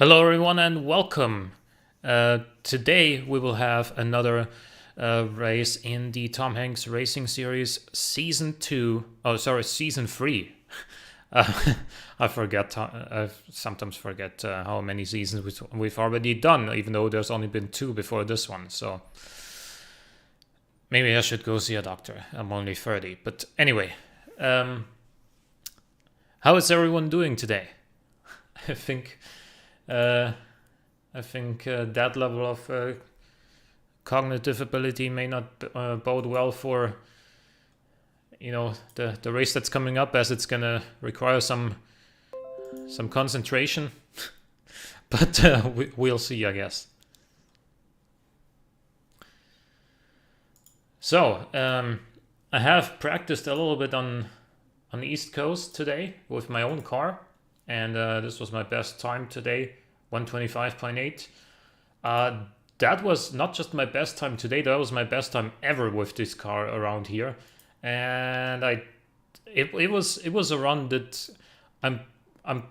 Hello, everyone, and welcome. Today we will have another race in the Tom Hanks Racing Series Season 2. Oh, sorry, Season 3. I forget. I sometimes forget how many seasons we've already done, even though there's only been 2 before this one. So maybe I should go see a doctor. I'm only 30. But anyway, how is everyone doing today? I think. That level of cognitive ability may not bode well for the race that's coming up, as it's gonna require some concentration. But we'll see, I guess. So I have practiced a little bit on the East Coast today with my own car, and this was my best time today. 125.8. That was not just my best time today, that was my best time ever with this car around here. And it was a run that I'm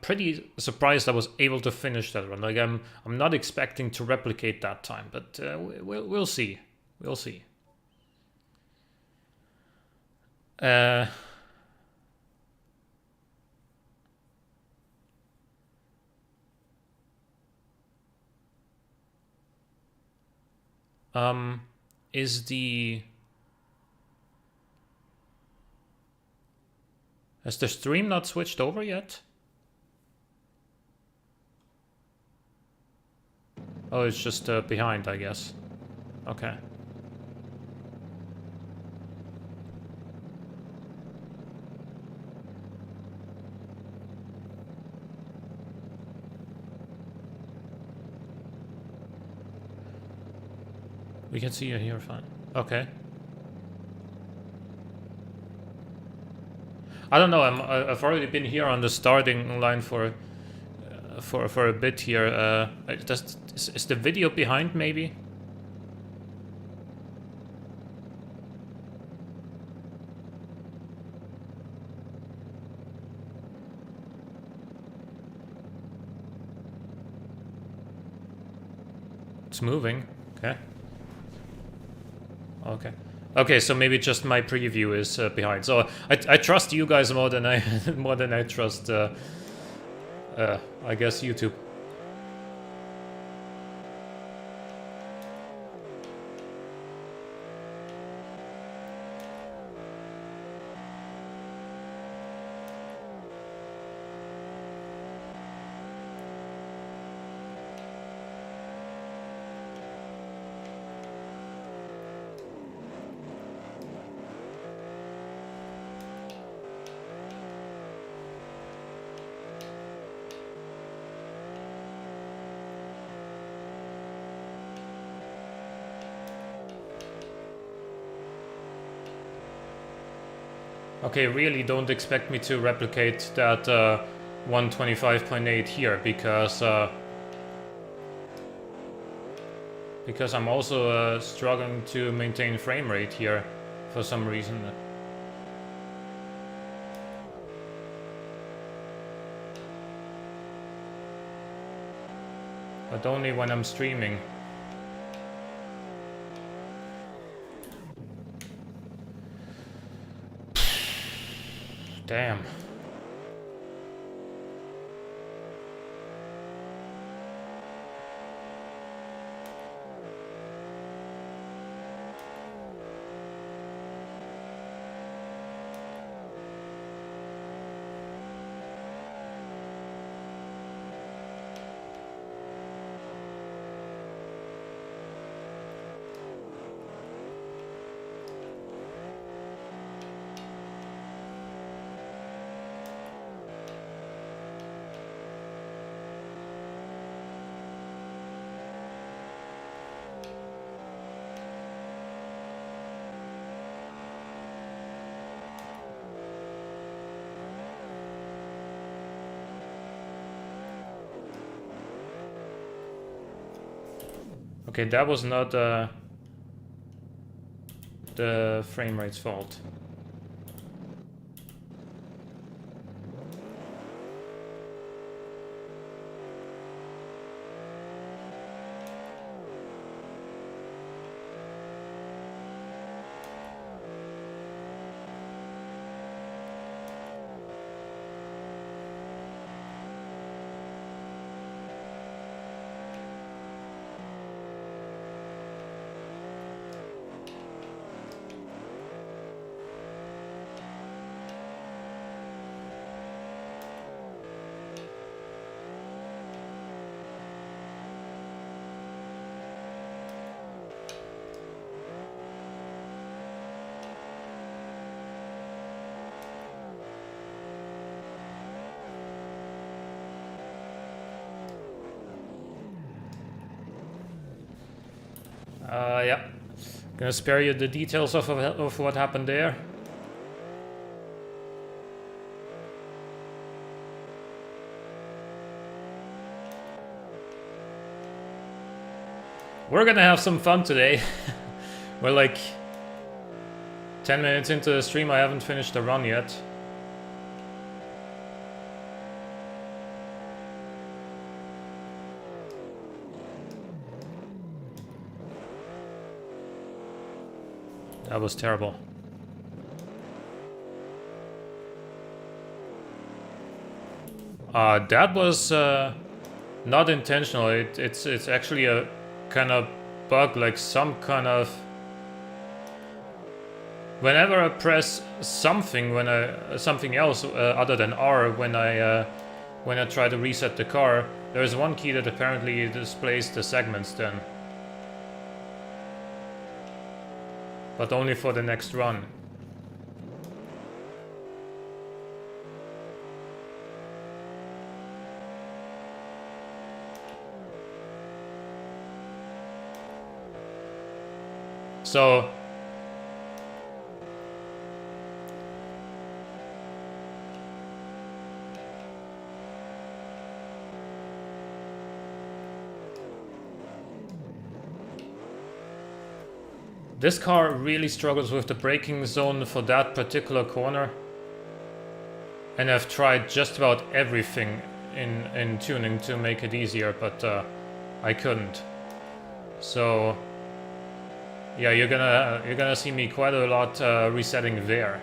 pretty surprised I was able to finish that run. Like I'm not expecting to replicate that time, but we'll see. We'll see. Is has the stream not switched over yet? Oh, it's just behind, I guess. Okay. We can see you here fine. Okay. I don't know. I've already been here on the starting line for a bit here. Is the video behind maybe? It's moving. Okay. Okay. Okay, so maybe just my preview is behind. So I trust you guys more than I trust I guess YouTube. Okay, really don't expect me to replicate that 125.8 here, because I'm also struggling to maintain frame rate here for some reason. But only when I'm streaming. Damn. Okay, that was not the frame rate's fault. Yeah. Gonna spare you the details of what happened there. We're gonna have some fun today. We're like 10 minutes into the stream, I haven't finished the run yet. That was terrible. That was not intentional. It's actually a kind of bug, like some kind of. Whenever I press something, something else other than R, when I try to reset the car, there's one key that apparently displays the segments then, but only for the next run. So this car really struggles with the braking zone for that particular corner, and I've tried just about everything in tuning to make it easier, but I couldn't. So yeah, you're gonna see me quite a lot resetting there.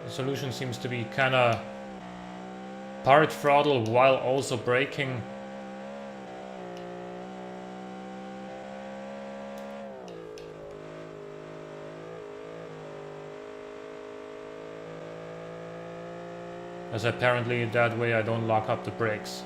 The solution seems to be kinda part throttle while also braking. As apparently that way I don't lock up the brakes.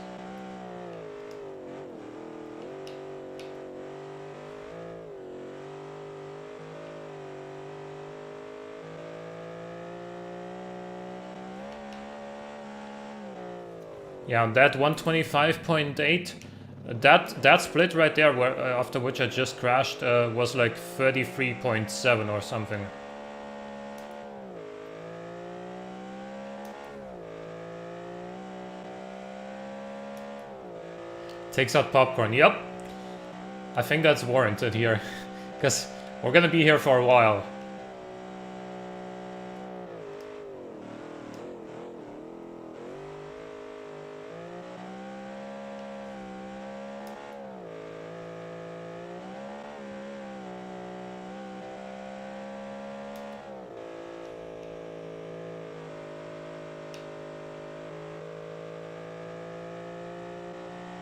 Yeah, that 125.8, that split right there, where after which I just crashed, was like 33.7 or something. Takes out popcorn. Yep. I think that's warranted here. Because we're gonna be here for a while.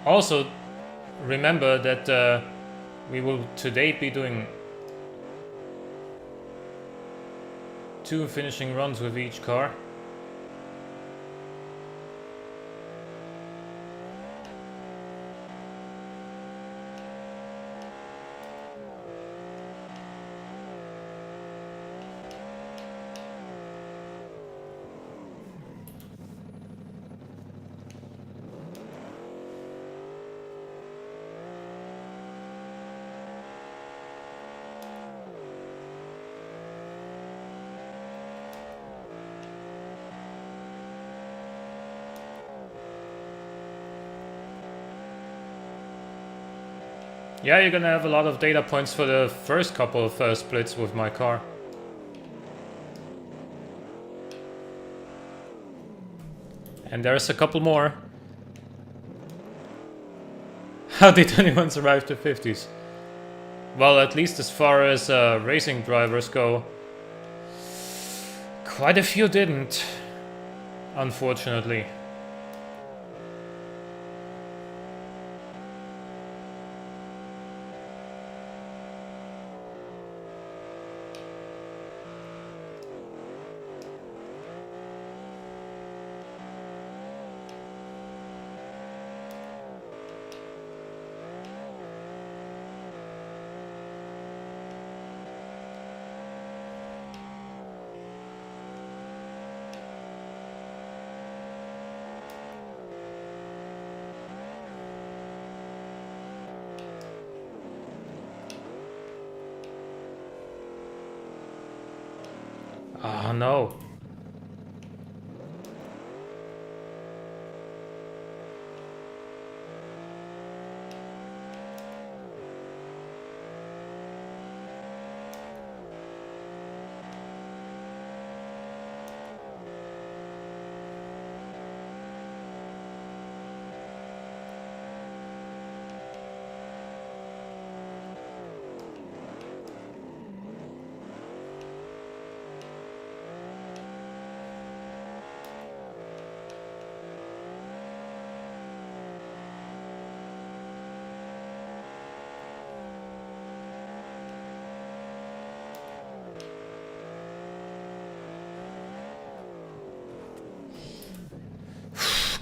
Also, remember that we will today be doing 2 finishing runs with each car. Yeah, you're gonna have a lot of data points for the first couple of splits with my car. And there's a couple more. How did anyone survive the 50s? Well, at least as far as racing drivers go, quite a few didn't, unfortunately. Oh no.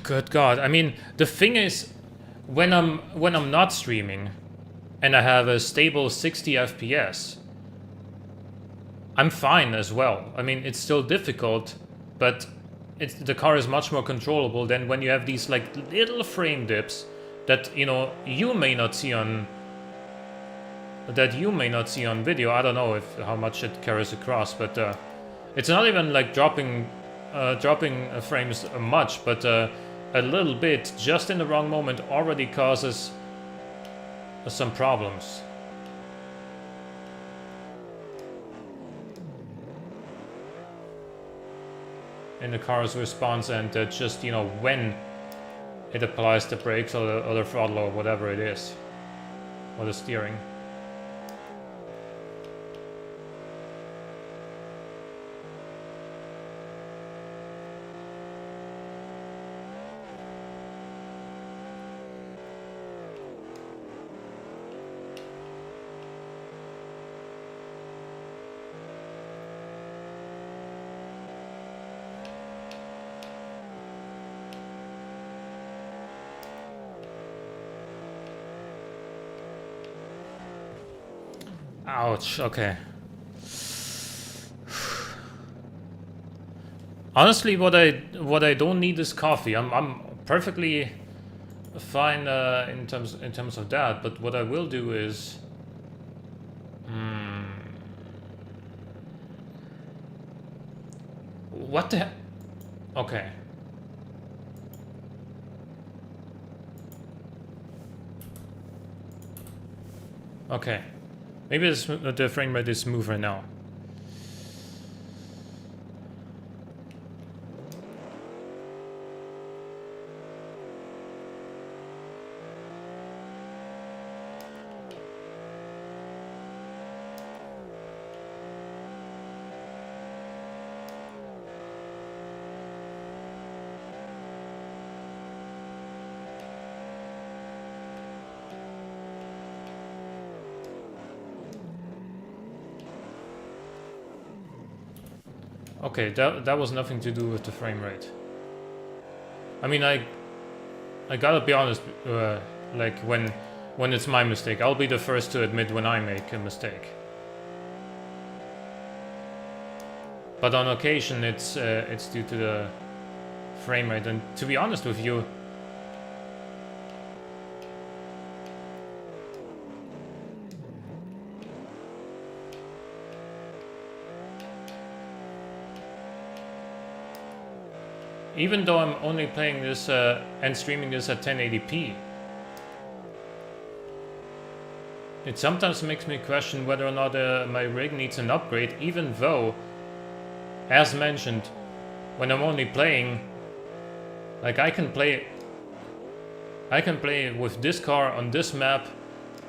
Good God. I mean, the thing is, when I'm not streaming and I have a stable 60 FPS, I'm fine as well. I mean, it's still difficult, but the car is much more controllable than when you have these like little frame dips that, you know, you may not see on video. I don't know if how much it carries across, but it's not even like dropping frames much, but a little bit just in the wrong moment already causes some problems. In the car's response, and just, you know, when it applies the brakes or the throttle or whatever it is, or the steering. Ouch, okay. Honestly, what I don't need is coffee. I'm perfectly fine in terms of that, but what I will do is what the okay. Okay. Maybe the frame rate is smooth right now. Okay, that was nothing to do with the frame rate. I mean, I gotta be honest, like when it's my mistake, I'll be the first to admit when I make a mistake. But on occasion, it's due to the frame rate, and to be honest with you, even though I'm only playing this and streaming this at 1080p, it sometimes makes me question whether or not my rig needs an upgrade, even though, as mentioned, when I'm only playing, like I can play with this car on this map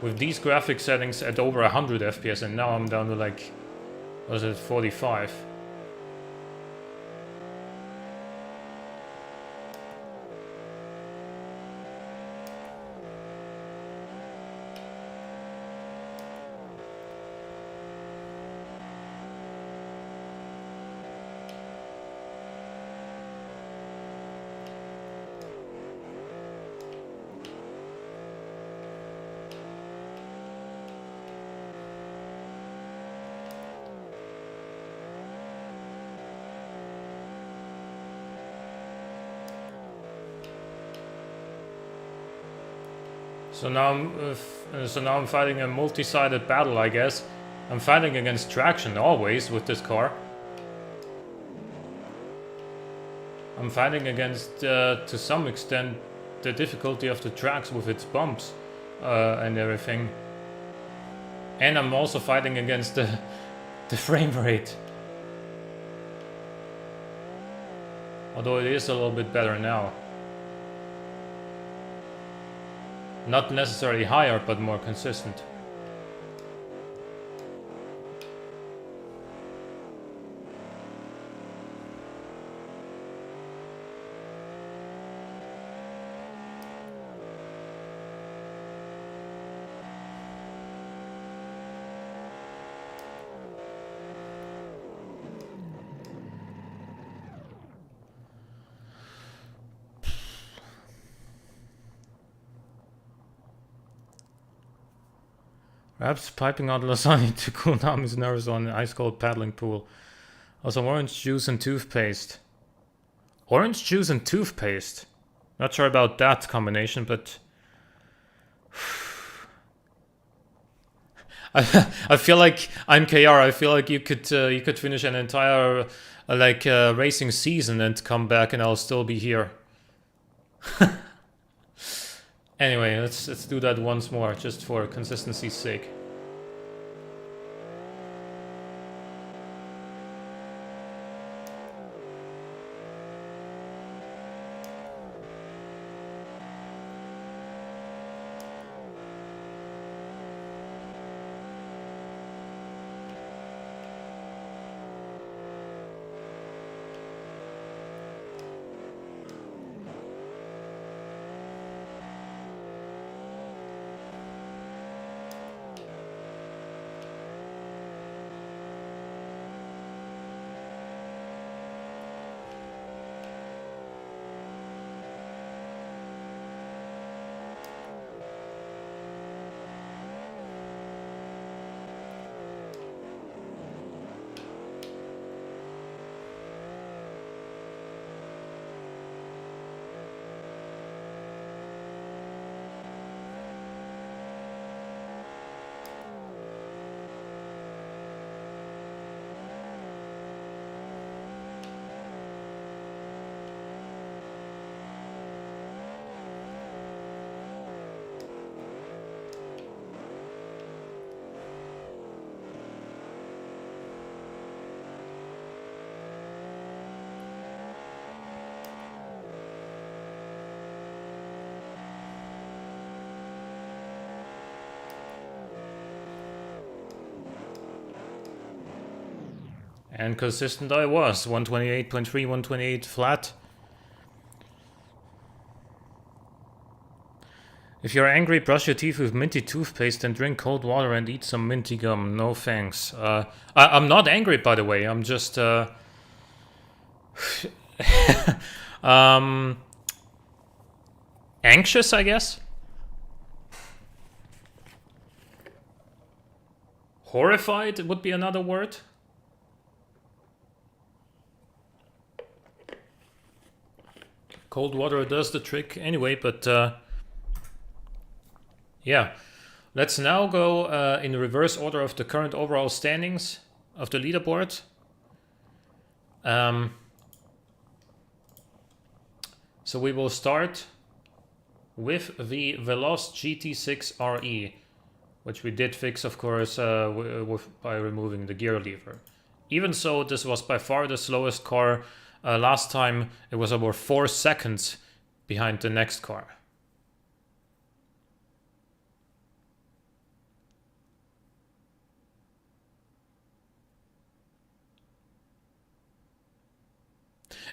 with these graphic settings at over 100 FPS, and now I'm down to like, what is it, 45. So now I'm fighting a multi-sided battle, I guess. I'm fighting against traction always with this car. I'm fighting against, to some extent, the difficulty of the tracks with its bumps and everything. And I'm also fighting against the frame rate. Although it is a little bit better now. Not necessarily higher, but more consistent. Perhaps piping out lasagna to cool down his nerves on an ice-cold paddling pool. Also orange juice and toothpaste. Orange juice and toothpaste? Not sure about that combination, but... I feel like I'm KR. I feel like you could finish an entire racing season and come back, and I'll still be here. Anyway, let's do that once more, just for consistency's sake. And consistent I was, 128.3, 128 flat. If you're angry, brush your teeth with minty toothpaste and drink cold water and eat some minty gum. No thanks. I'm not angry, by the way. I'm just... anxious, I guess? Horrified would be another word. Cold water does the trick anyway, but yeah. Let's now go in the reverse order of the current overall standings of the leaderboard. So we will start with the Veloz GT6 RE, which we did fix, of course, by removing the gear lever. Even so, this was by far the slowest car. Last time it was over 4 seconds behind the next car.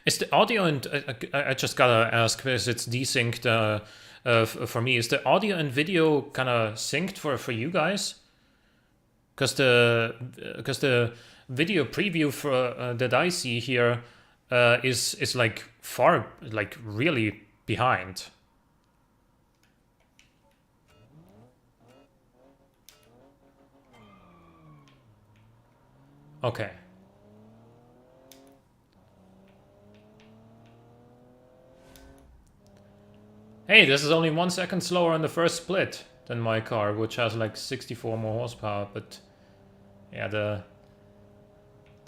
Is the audio, and I just gotta ask because it's desynced for me, is the audio and video kind of synced for you guys? Because the video preview for that I see here is like far, like really behind. Okay. Hey, this is only 1 second slower on the first split than my car, which has like 64 more horsepower, but yeah, the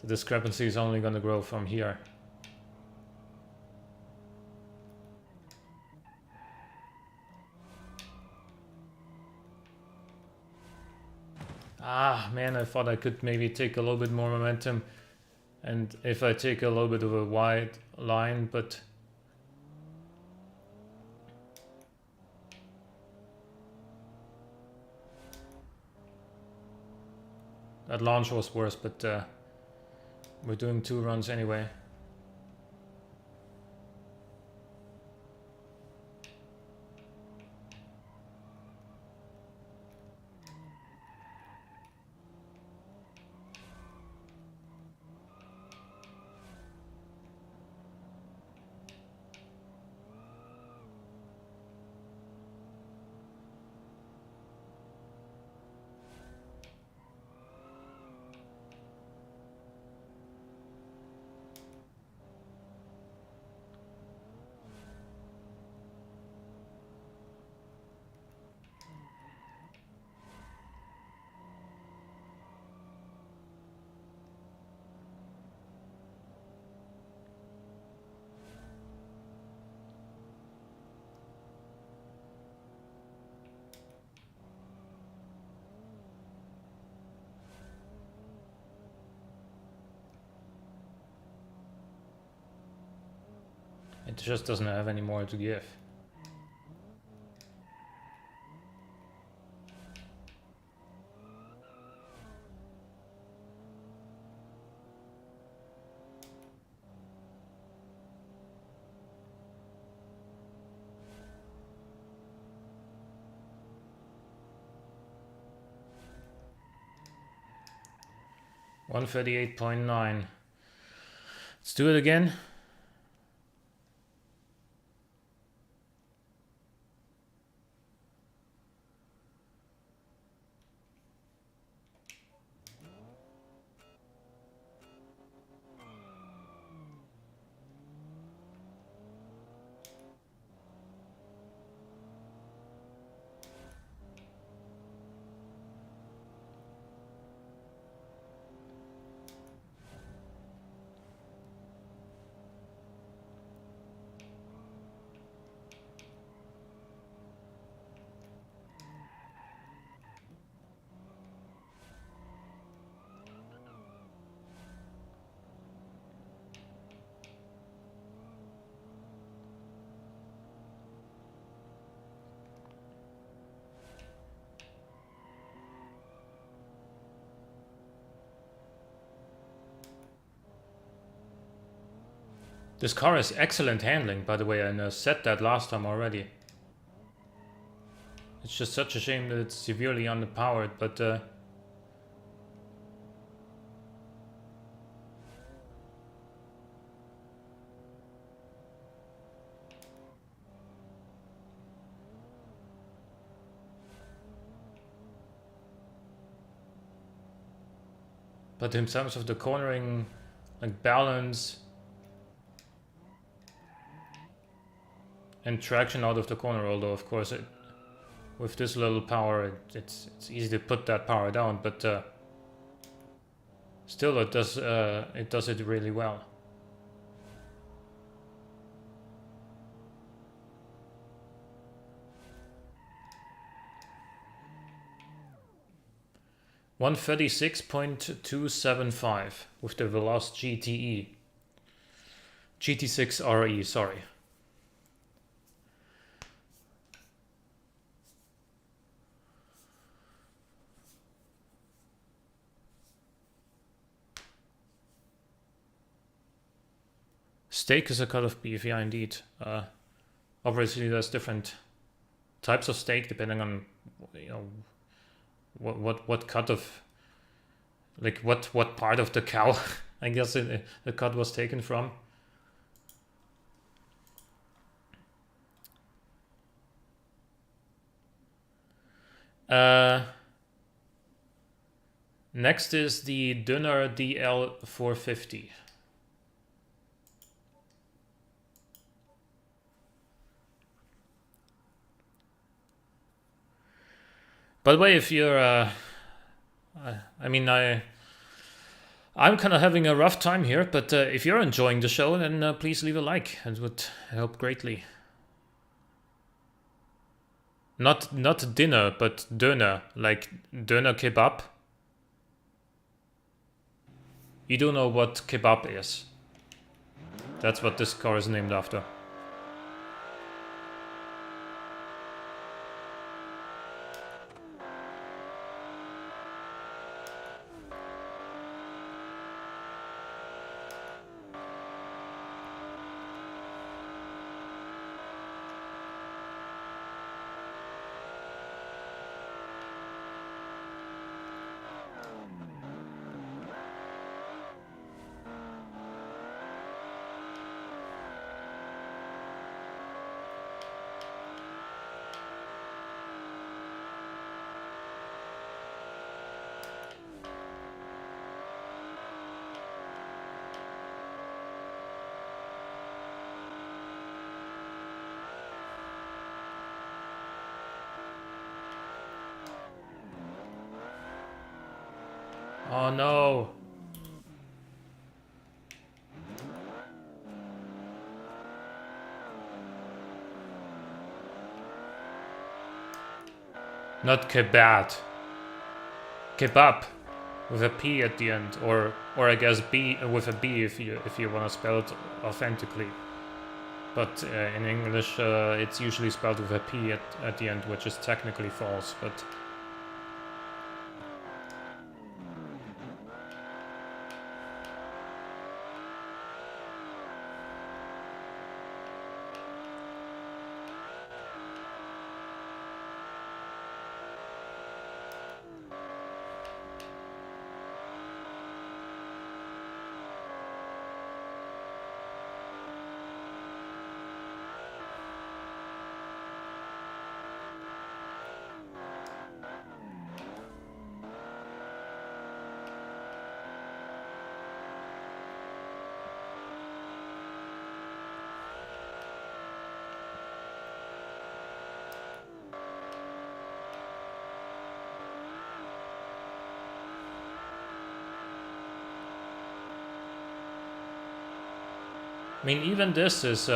discrepancy is only gonna grow from here. Ah, man, I thought I could maybe take a little bit more momentum. And if I take a little bit of a wide line, but... That launch was worse, but we're doing 2 runs anyway. It just doesn't have any more to give. $138.9. Let's do it again. This car has excellent handling, by the way, and I said that last time already. It's just such a shame that it's severely underpowered, but in terms of the cornering, like balance and traction out of the corner, although of course with this little power it's easy to put that power down, but still it does it really well. $136.275 with the Veloz GT6RE, sorry. Steak is a cut of beef, yeah, indeed. Obviously, there's different types of steak depending on, you know, what cut of, like what part of the cow, I guess the cut was taken from. Next is the Dunner DL450. By the way, if you're, I mean, I'm kind of having a rough time here, but if you're enjoying the show, then please leave a like. It would help greatly. Not dinner, but döner, like döner kebab, You do know what kebab is. That's what this car is named after. Oh no! Not kebab. Kebab with a P at the end, or I guess B with a B if you want to spell it authentically. But in English, it's usually spelled with a P at the end, which is technically false. But I mean, even this is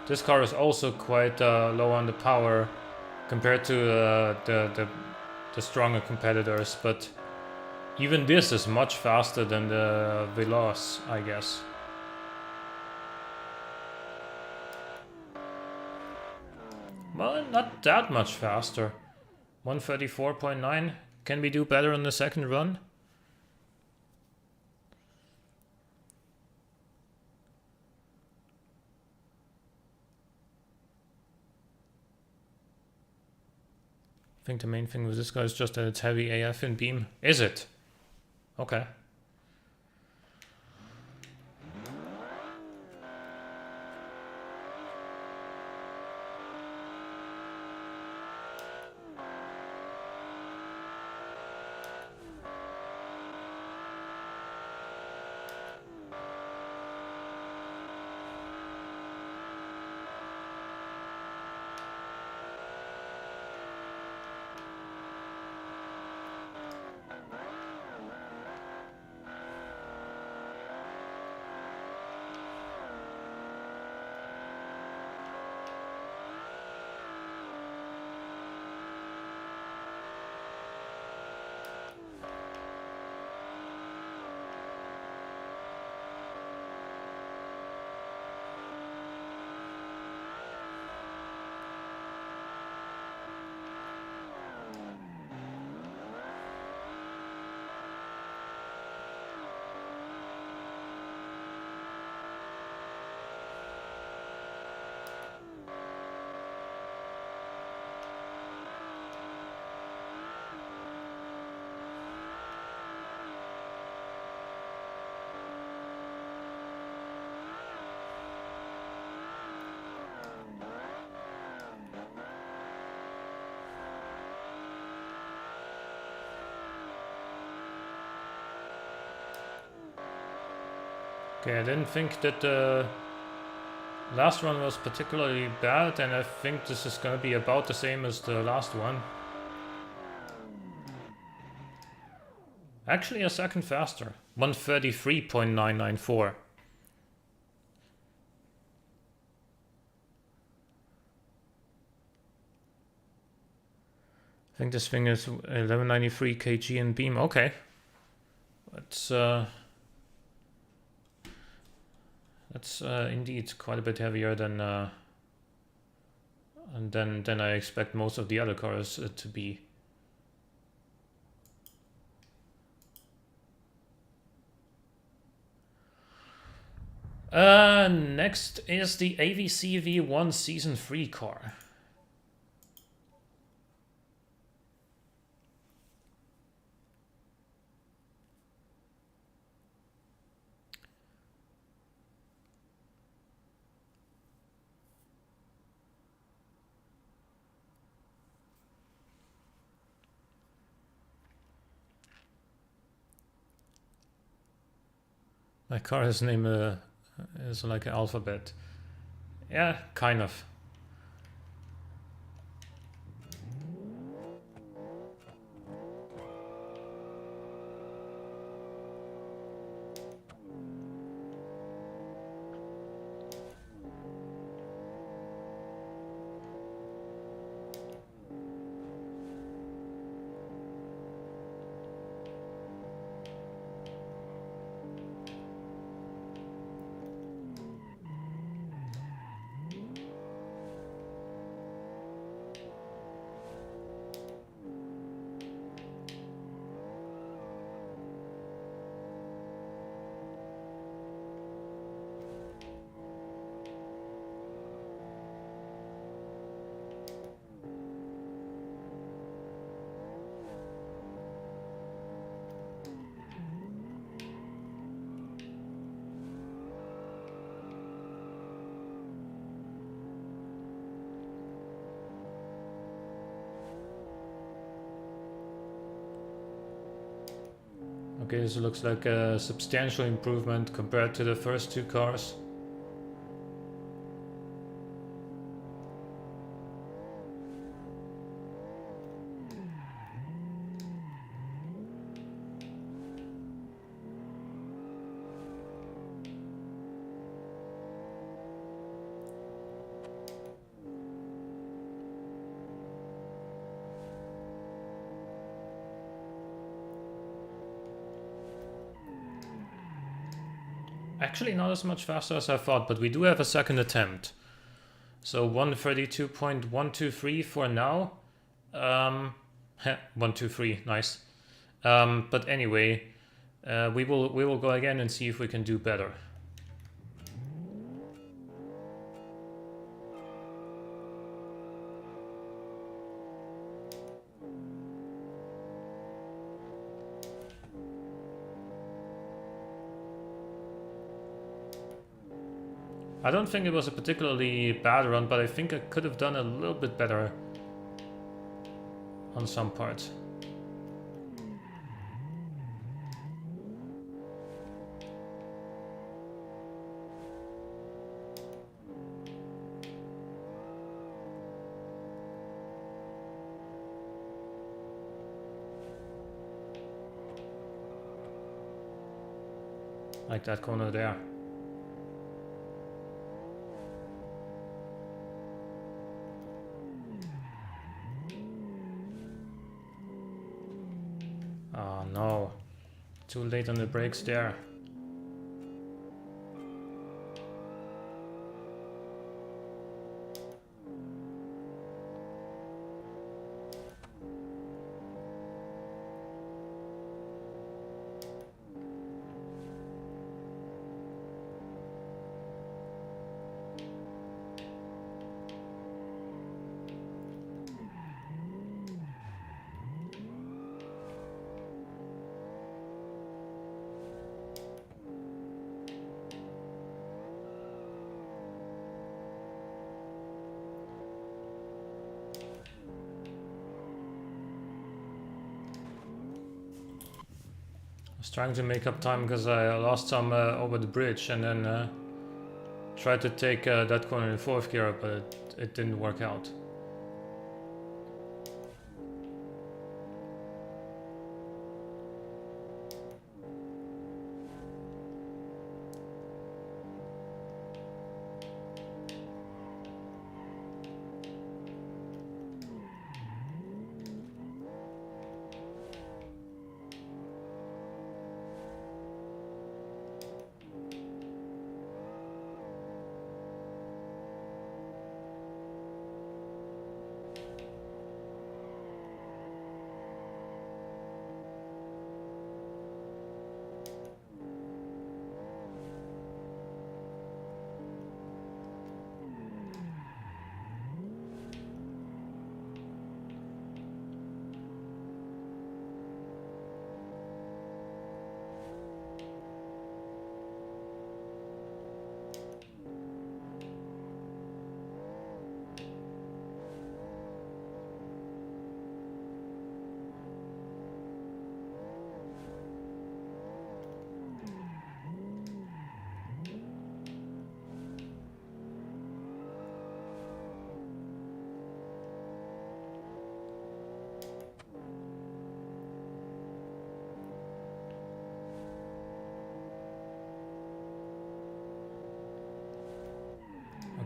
this car is also quite low on the power compared to the stronger competitors, but even this is much faster than the Veloz, I guess. Well, not that much faster. 134.9. Can we do better on the second run? I think the main thing with this guy is just that it's heavy AF in beam. Is it? Okay. Okay, I didn't think that the last one was particularly bad, and I think this is gonna be about the same as the last one. Actually a second faster. 133.994. think this thing is 1193 kg in beam. Okay, that's indeed quite a bit heavier than I expect most of the other cars to be. Next is the AVC V1 Season 3 car. My car's name is like an alphabet. Yeah, kind of. Okay, this looks like a substantial improvement compared to the first two cars. Actually not as much faster as I thought, but we do have a second attempt. So 132.123 for now. 123, nice. But anyway, we will go again and see if we can do better. I don't think it was a particularly bad run, but I think I could have done a little bit better on some parts. Like that corner there. Oh no, too late on the brakes there. I was trying to make up time because I lost some over the bridge and then tried to take that corner in fourth gear, but it didn't work out.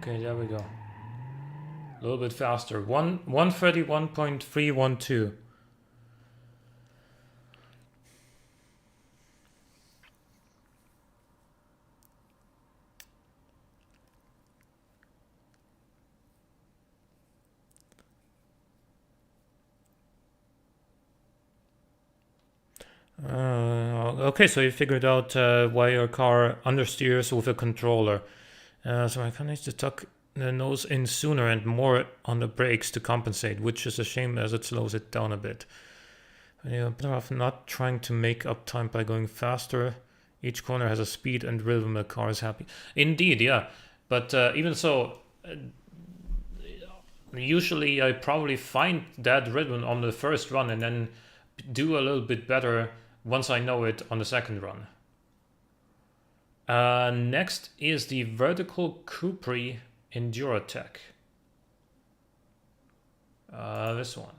Okay, there we go. A little bit faster. 131.312. Okay, so you figured out why your car understeers with a controller. So I kind of need to tuck the nose in sooner and more on the brakes to compensate, which is a shame as it slows it down a bit. You're better off not trying to make up time by going faster. Each corner has a speed and rhythm the car is happy. Indeed, yeah. But even so, usually I probably find that rhythm on the first run and then do a little bit better once I know it on the second run. Next is the Vertical Capri Enduratech. This one.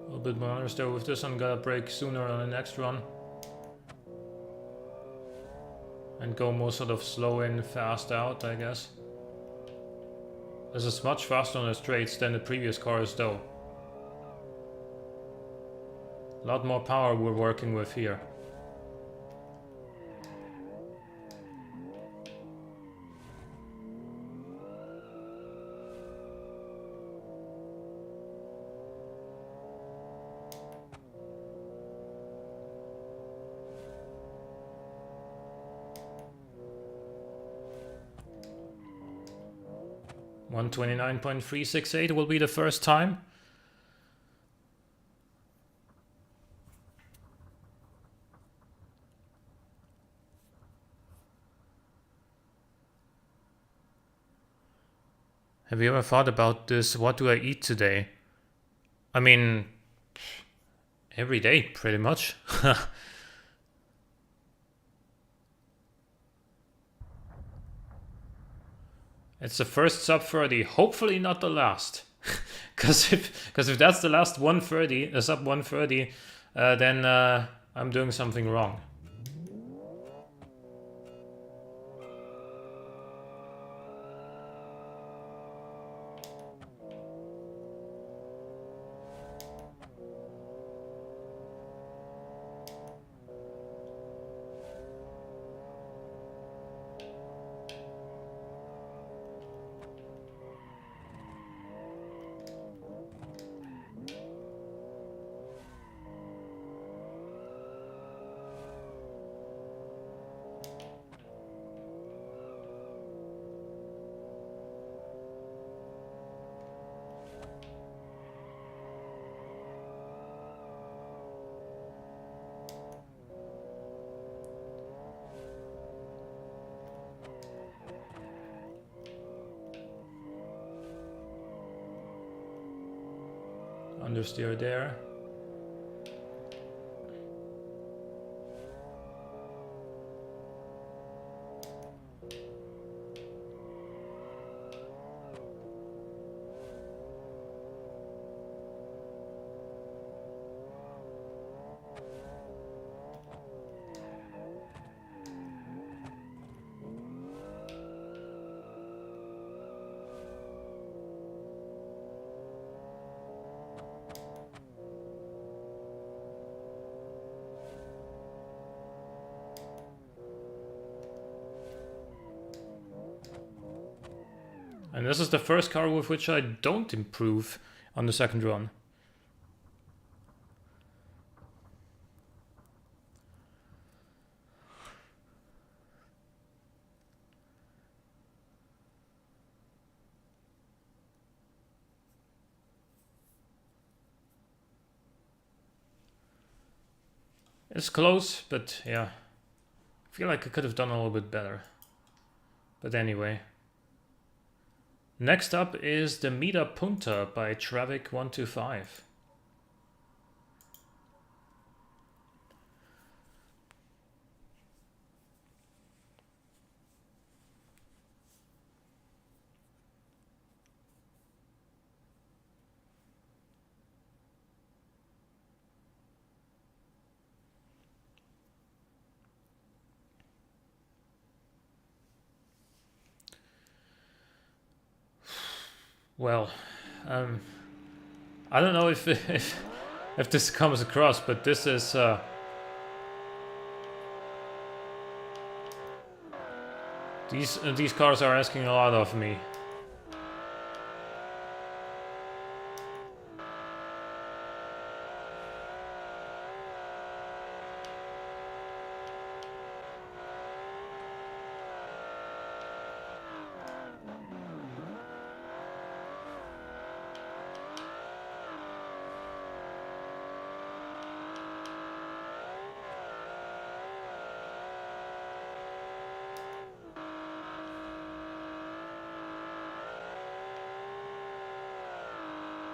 A little bit more understeer with this one, gotta brake sooner on the next run. And go more sort of slow in, fast out, I guess. This is much faster on the straights than the previous cars though. A lot more power we're working with here. $129.368 will be the first time. Have you ever thought about this? What do I eat today? I mean, every day, pretty much. It's the first sub 30, hopefully not the last. Because if that's the last 130, sub 130, then I'm doing something wrong. Understeer there. And this is the first car with which I don't improve on the second run. It's close, but yeah. I feel like I could have done a little bit better. But anyway. Next up is the Mita Punta by Travik125. Well, I don't know if this comes across, but this is these cars are asking a lot of me.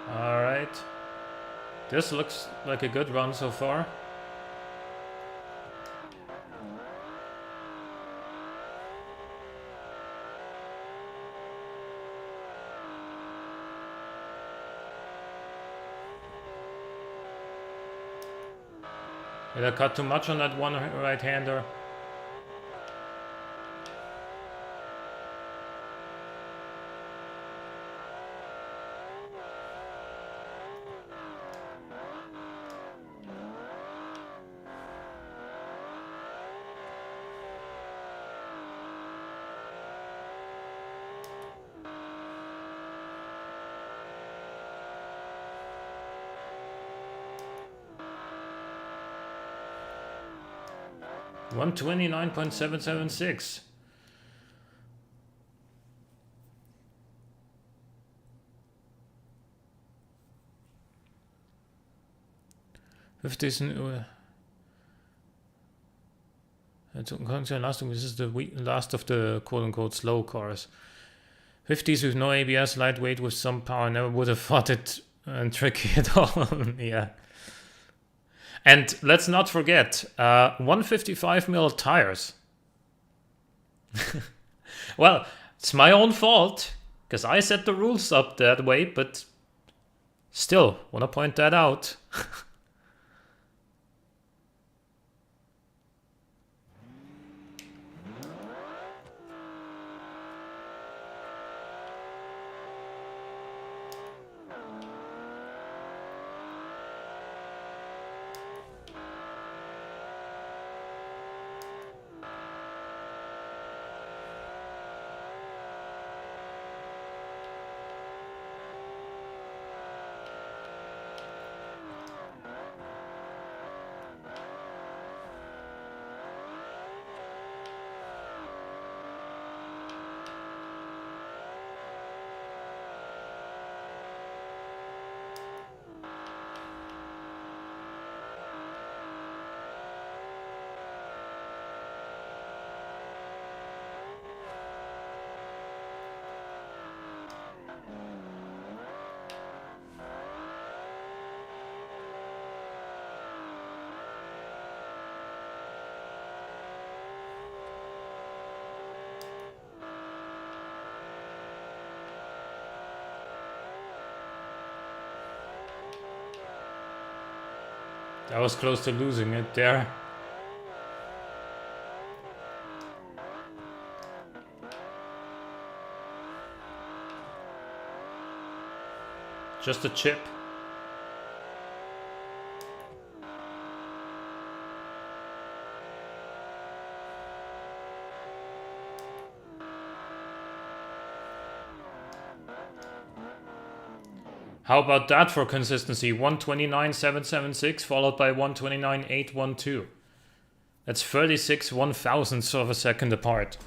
Alright. This looks like a good run so far. Did I cut too much on that one right-hander? $129.776. This is the last of the quote-unquote slow cars. 50s with no ABS, lightweight with some power. Never would have thought it tricky at all. Yeah. And let's not forget, 155mm tires. Well, it's my own fault, because I set the rules up that way, but still, want to point that out. I was close to losing it there. Just a chip. How about that for consistency? 129,776 followed by 129,812. That's 36 1,000ths of a second apart.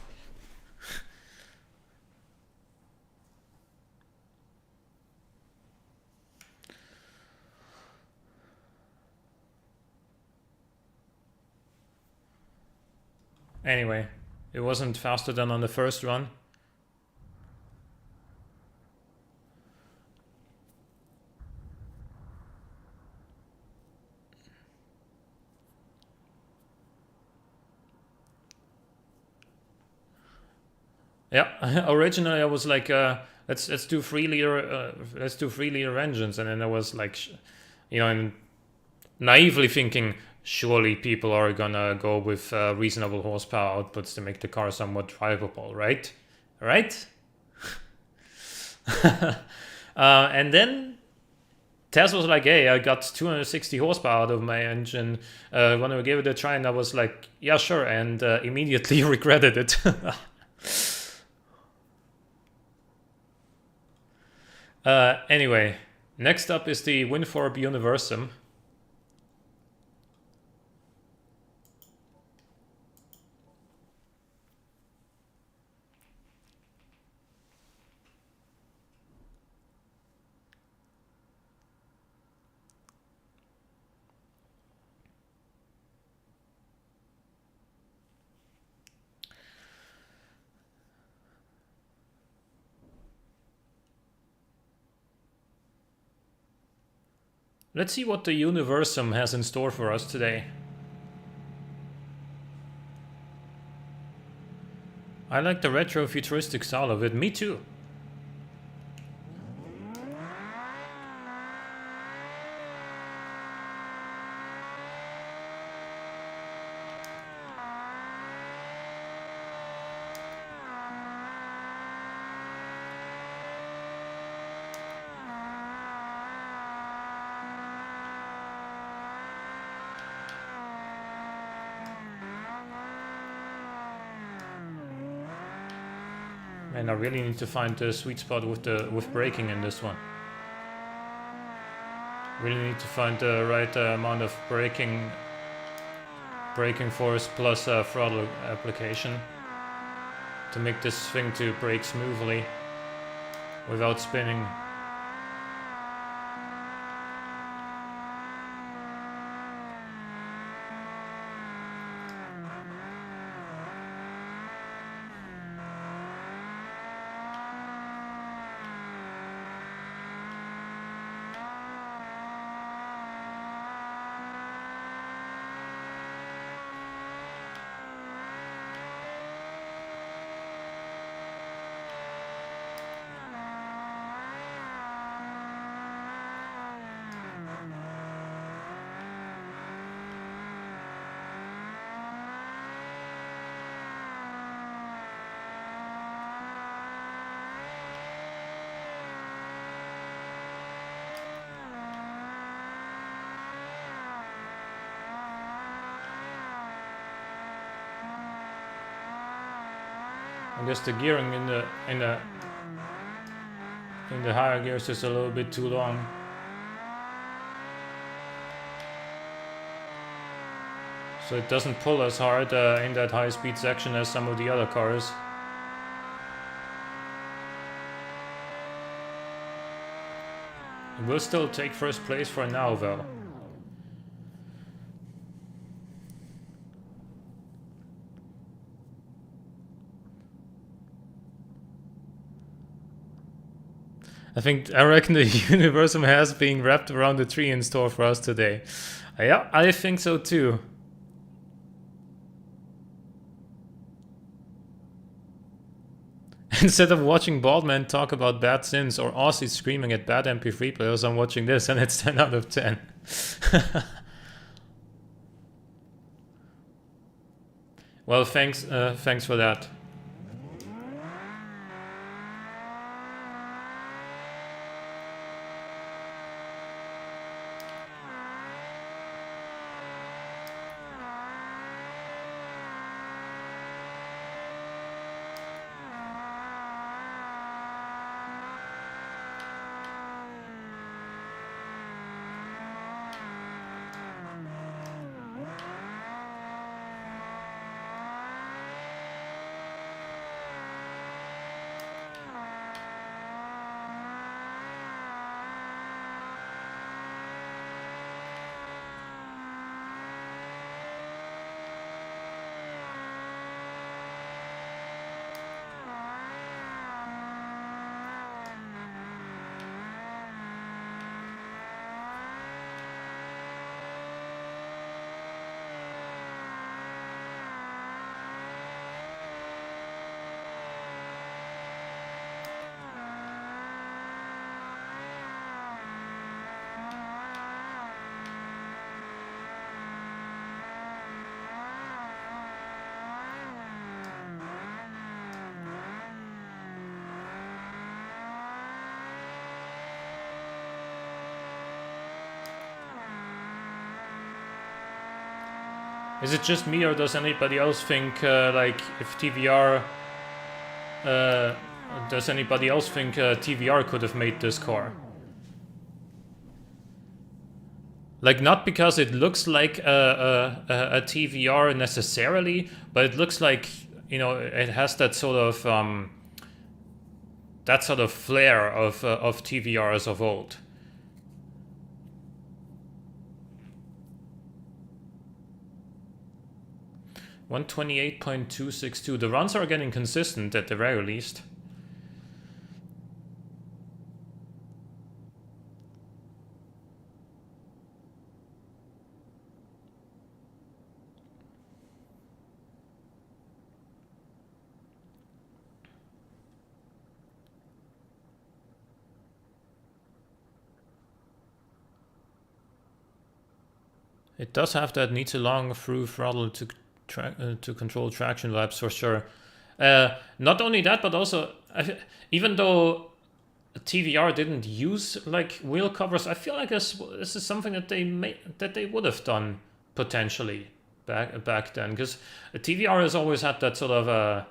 Anyway, it wasn't faster than on the first run. Yeah, originally I was like, let's do 3 liter engines, and then I was like, and naively thinking, surely people are gonna go with reasonable horsepower outputs to make the car somewhat drivable, right? Right? And then Tesla was like, hey, I got 260 horsepower out of my engine when I gave it a try, and I was like, yeah, sure, and immediately regretted it. Anyway, next up is the WinForb Universum. Let's see what the Universum has in store for us today. I like the retro futuristic style of it. Me too. And I really need to find the sweet spot with braking in this one. Really need to find the right amount of braking force plus throttle application to make this thing to brake smoothly without spinning. I guess the gearing in the higher gears is a little bit too long. So it doesn't pull as hard in that high speed section as some of the other cars. It will still take first place for now though. I reckon the Universum has been wrapped around the tree in store for us today. Yeah, I think so too. Instead of watching bald men talk about bad sins or Aussies screaming at bad MP3 players, I'm watching this and it's 10 out of 10. Well, thanks for that. Is it just me, or does anybody else think like if TVR? Does anybody else think TVR could have made this car? Like, not because it looks like a TVR necessarily, but it looks like, you know, it has that sort of flair of TVRs of old. $128.262. The runs are getting consistent at the very least. It does have that needs a long through throttle to control traction laps for sure. Not only that, but also even though TVR didn't use like wheel covers, I feel like this is something that they would have done potentially back then, because TVR has always had that sort of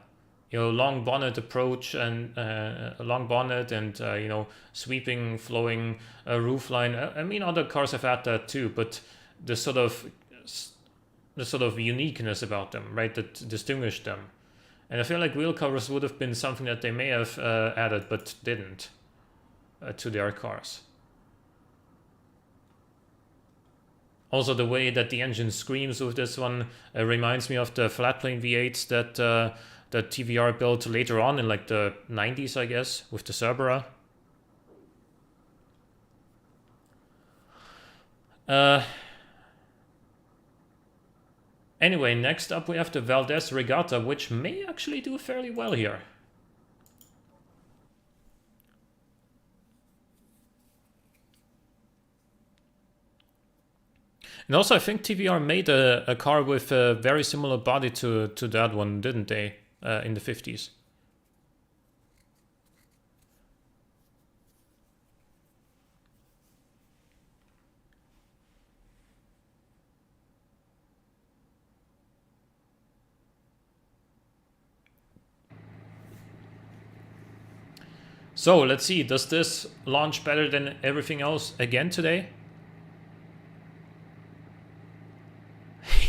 you know, long bonnet approach and a long bonnet and you know, sweeping, flowing roofline. I mean, other cars have had that too, but the sort of uniqueness about them, right, that distinguished them. And I feel like wheel covers would have been something that they may have added but didn't to their cars. Also, the way that the engine screams with this one reminds me of the flat plane V8s that TVR built later on in like the 90s, I guess, with the Cerberus. Anyway, next up we have the Valdez Regatta, which may actually do fairly well here. And also, I think TVR made a car with a very similar body to that one, didn't they, in the 50s? So let's see, does this launch better than everything else again today?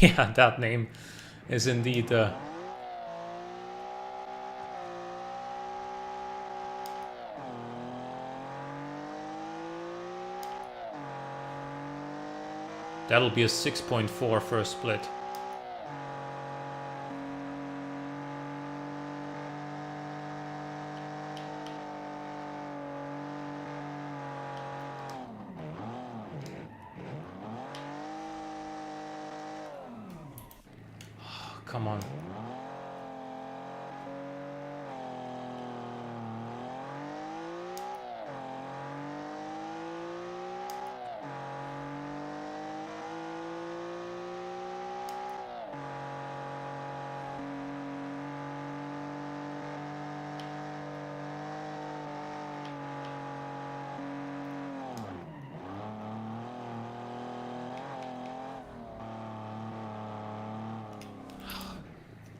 Yeah, that name is indeed that'll be a 6.4 first split. Come on.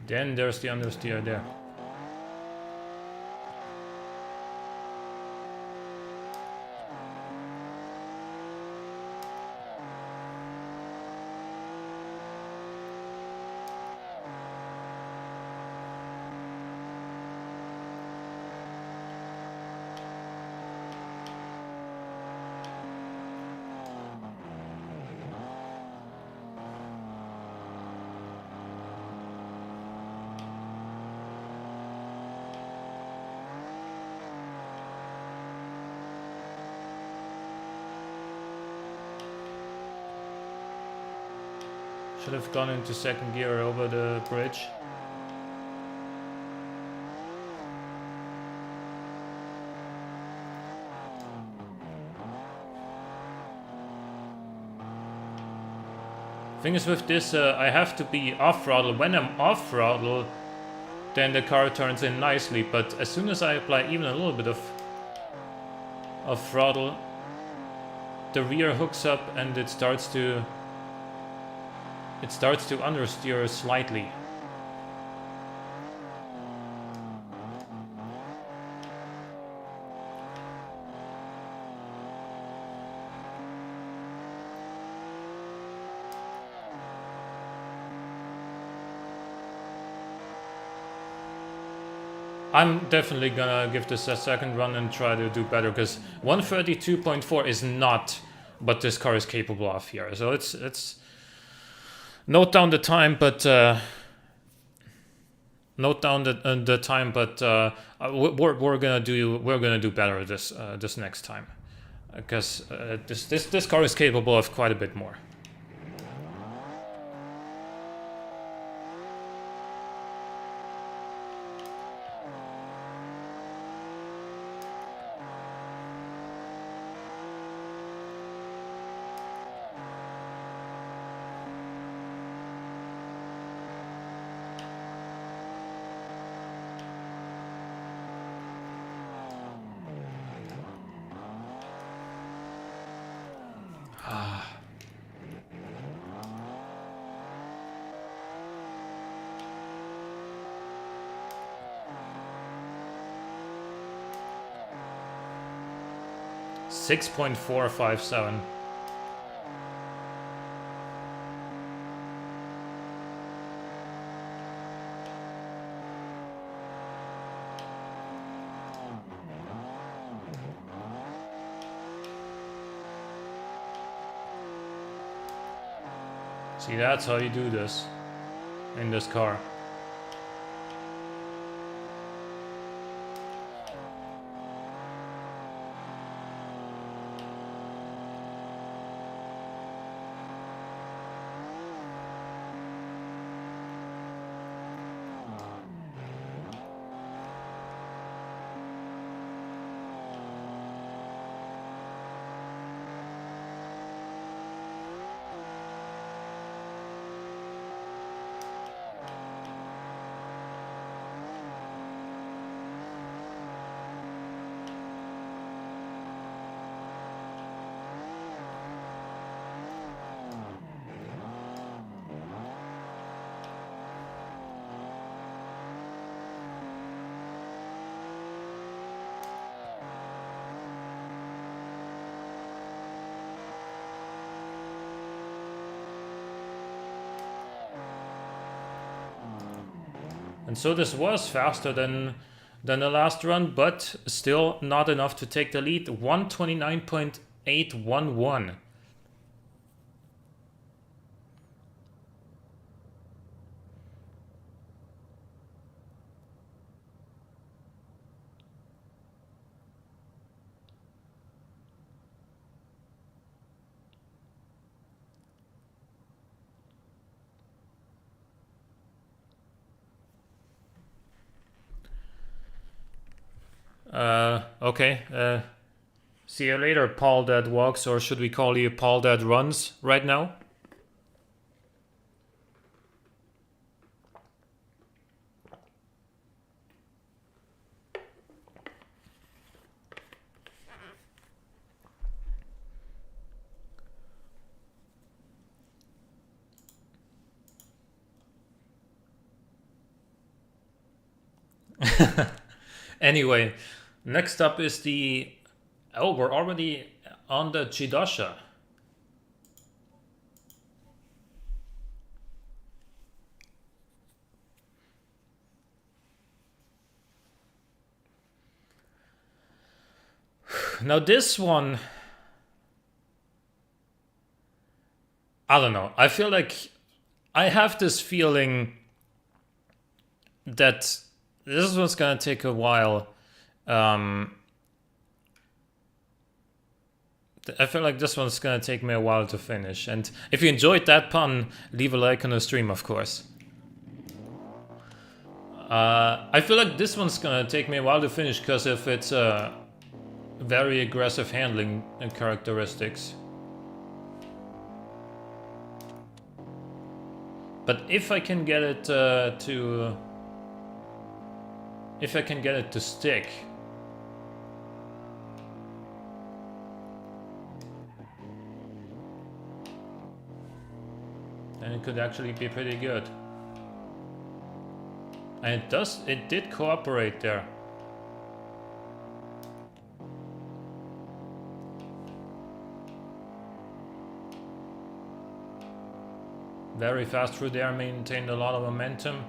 Then there's the understeer there. Should have gone into second gear over the bridge. Thing is with this, I have to be off throttle. When I'm off throttle, then the car turns in nicely, but as soon as I apply even a little bit of throttle, the rear hooks up and it starts to it starts to understeer slightly. I'm definitely gonna give this a second run and try to do better, because 132.4 is not what this car is capable of here. So it's note down the time, but we're gonna do better this next time, because this car is capable of quite a bit more. $6.457. See, that's how you do this in this car. And so this was faster than the last run, but still not enough to take the lead. 129.811. Okay. See you later, Paul that walks, or should we call you Paul that runs right now? Anyway, next up is the... Oh, we're already on the Jidosha. Now this one... I don't know. I feel like... I have this feeling that this one's gonna take a while. I feel like this one's gonna take me a while to finish. And if you enjoyed that pun, leave a like on the stream, of course. I feel like this one's gonna take me a while to finish because of its very aggressive handling and characteristics. But if I can get it to... If I can get it to stick... and it could actually be pretty good. And it did cooperate there. Very fast through there, maintained a lot of momentum.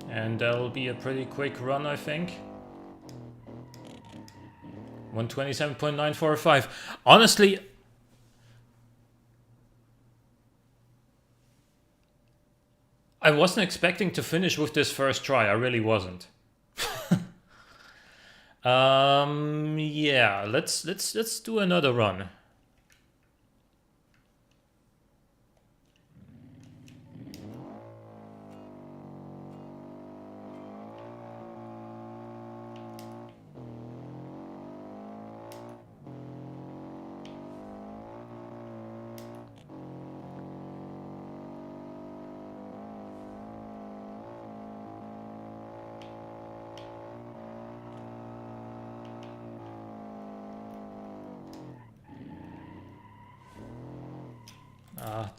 And that'll be a pretty quick run, I think. 127.945. Honestly, I wasn't expecting to finish with this first try. I really wasn't. Yeah, let's do another run.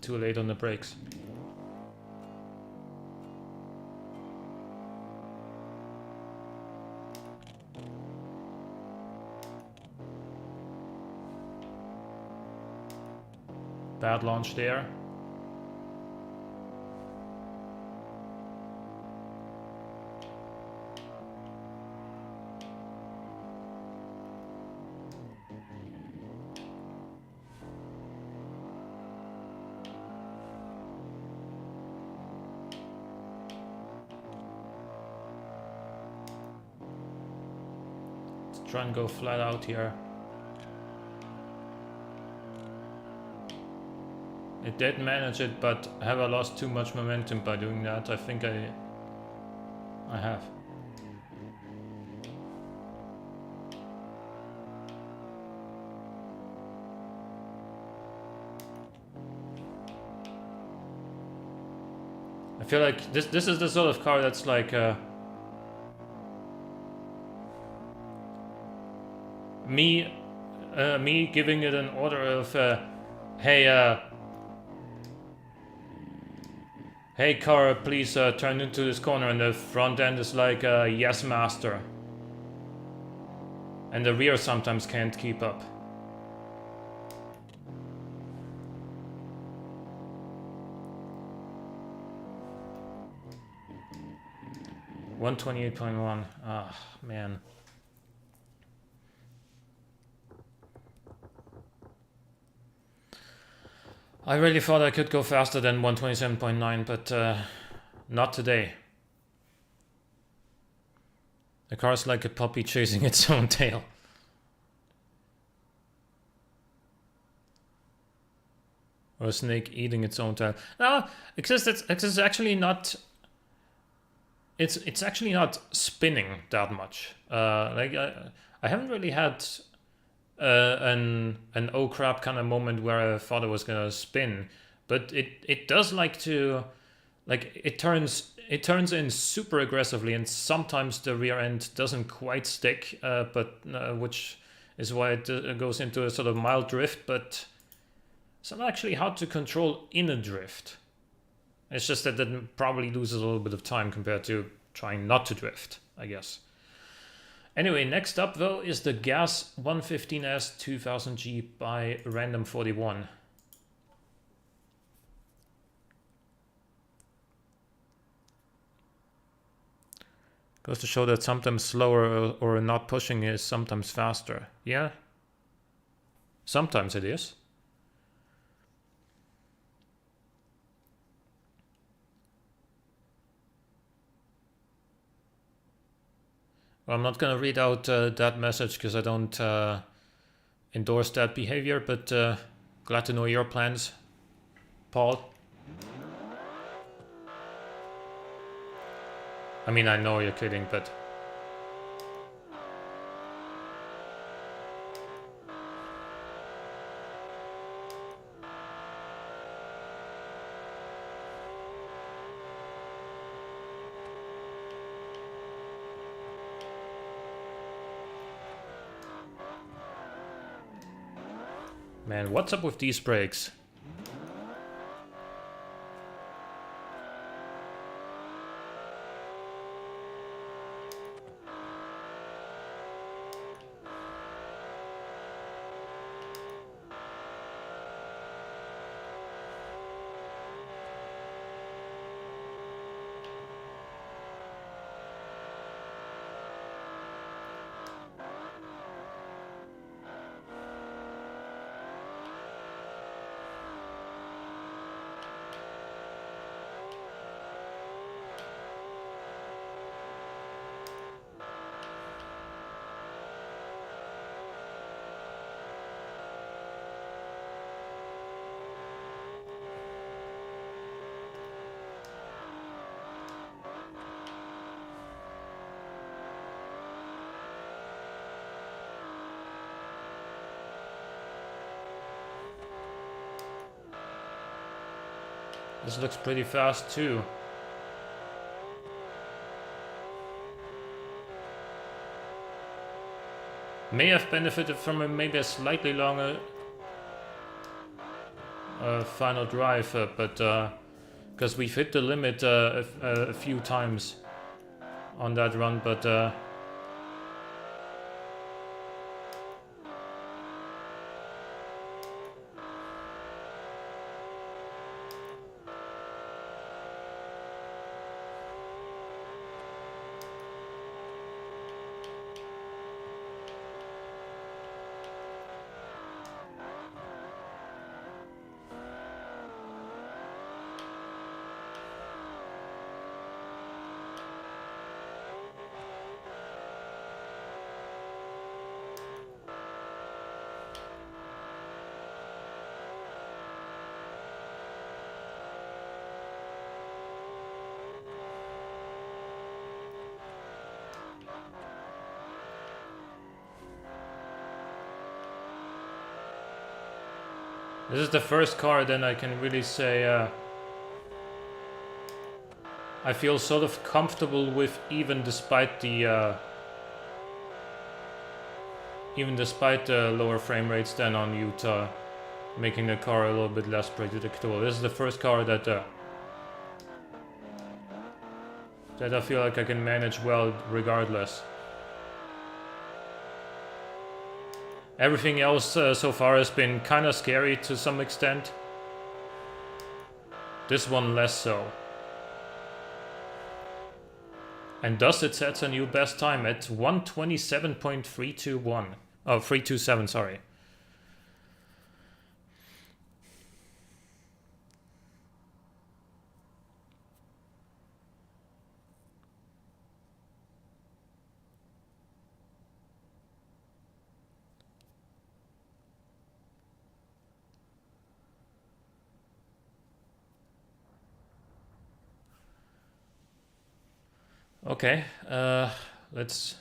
Too late on the brakes. Bad launch there. Try and go flat out here. It did manage it, but have I lost too much momentum by doing that? I think I have. I feel like this is the sort of car that's like me giving it an order of hey car, please turn into this corner, and the front end is like yes master, and the rear sometimes can't keep up. $128.1. Ah, man. I really thought I could go faster than 127.9, but not today. The car is like a puppy chasing its own tail. Or a snake eating its own tail. No, it's actually not. It's actually not spinning that much. I haven't really had an oh crap kind of moment where I thought it was gonna spin, but it does like to, like it turns in super aggressively, and sometimes the rear end doesn't quite stick, but which is why it goes into a sort of mild drift. But it's not actually hard to control in a drift. It's just that it probably loses a little bit of time compared to trying not to drift, I guess. Anyway, next up though is the Gas 115S 2000G by Random41. Goes to show that sometimes slower or not pushing is sometimes faster. Yeah, sometimes it is. Well, I'm not gonna read out that message because I don't endorse that behavior, but glad to know your plans, Paul. I mean, I know you're kidding, but... Man, what's up with these brakes? This looks pretty fast too. May have benefited from maybe a slightly longer final drive, but because we've hit the limit a few times on that run, but this is the first car then I can really say I feel sort of comfortable with, even despite the lower frame rates than on Utah, making the car a little bit less predictable. This is the first car that I feel like I can manage well regardless. Everything else so far has been kind of scary to some extent. This one less so. And thus it sets a new best time at 1:27.321. Oh, 327, sorry. Okay, let's...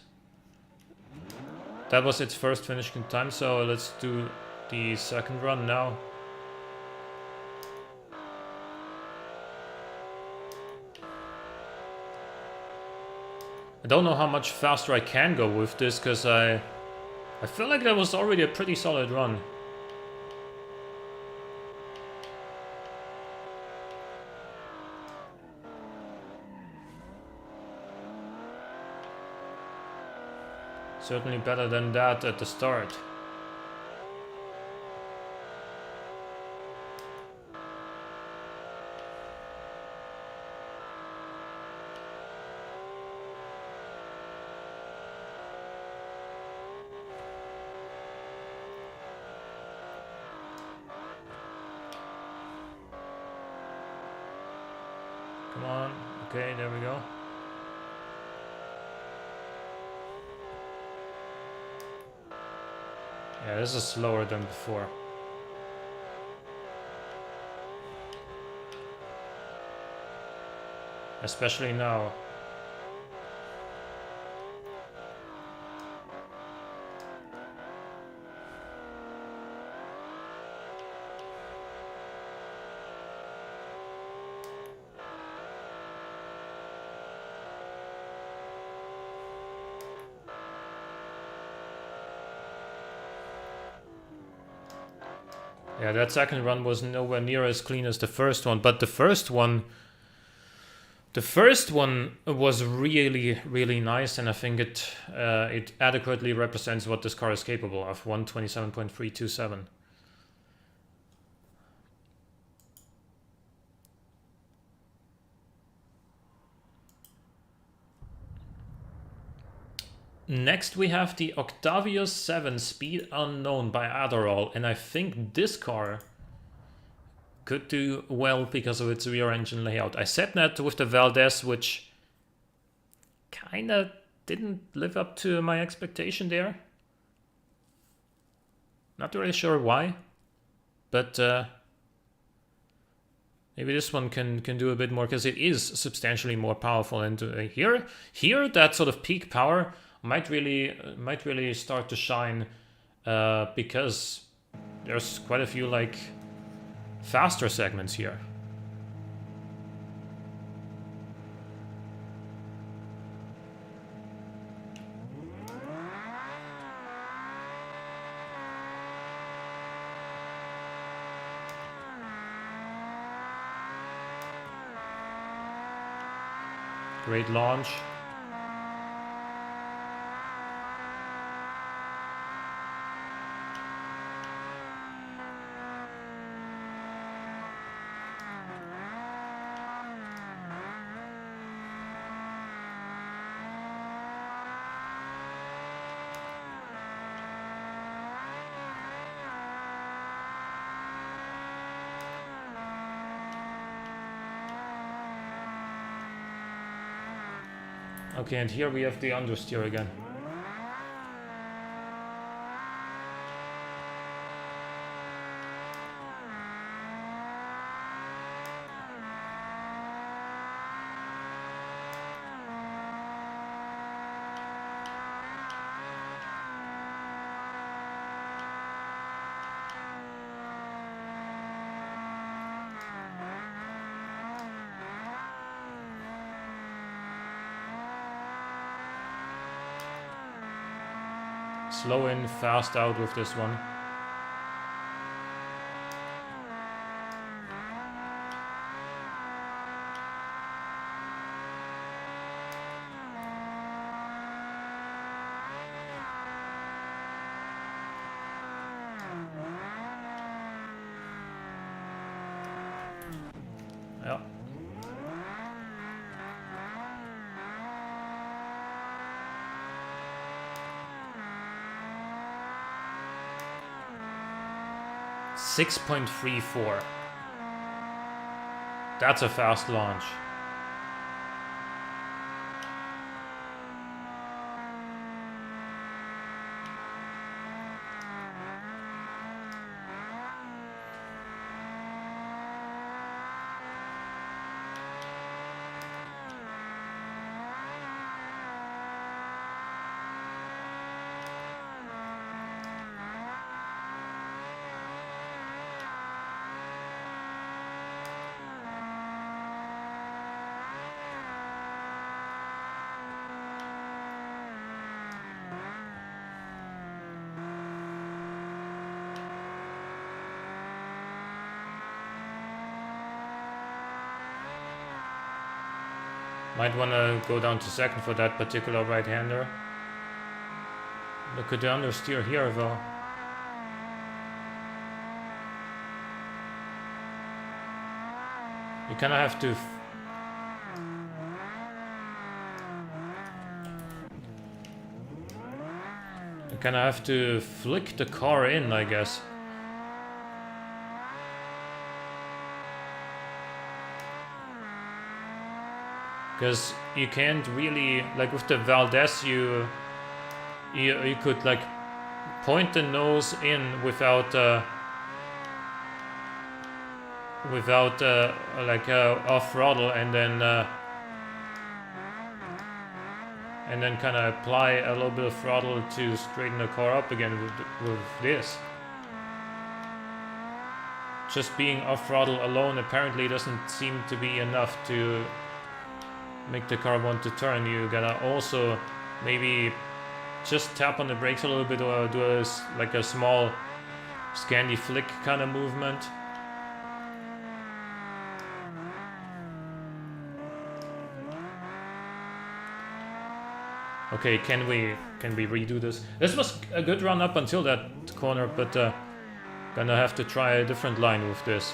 That was its first finishing time, so let's do the second run now. I don't know how much faster I can go with this, because I feel like that was already a pretty solid run. Certainly better than that at the start. Come on. Okay, there we go. Yeah, this is slower than before. Especially now. Yeah, that second run was nowhere near as clean as the first one, but the first one was really, really nice, and I think it adequately represents what this car is capable of. 127.327. Next we have the Octavia 7 Speed Unknown by Adderall, and I think this car could do well because of its rear engine layout. I said that with the Valdez, which kinda didn't live up to my expectation there. Not really sure why, but maybe this one can do a bit more because it is substantially more powerful. And here that sort of peak power might really start to shine because there's quite a few like faster segments here. Great launch. Okay, and here we have the understeer again. Slow in, fast out with this one. Yeah. .34. That's a fast launch. Might want to go down to second for that particular right-hander. Look at the understeer here though. You kind of have to... You kind of have to flick the car in, I guess. Because you can't really, like with the Valdez, you could like point the nose in without like off throttle, and then kind of apply a little bit of throttle to straighten the car up again with this. Just being off throttle alone apparently doesn't seem to be enough to make the car want to turn. You gotta also maybe just tap on the brakes a little bit, or do like a small Scandi flick kind of movement. Okay, can we redo this? This was a good run up until that corner, but gonna have to try a different line with this.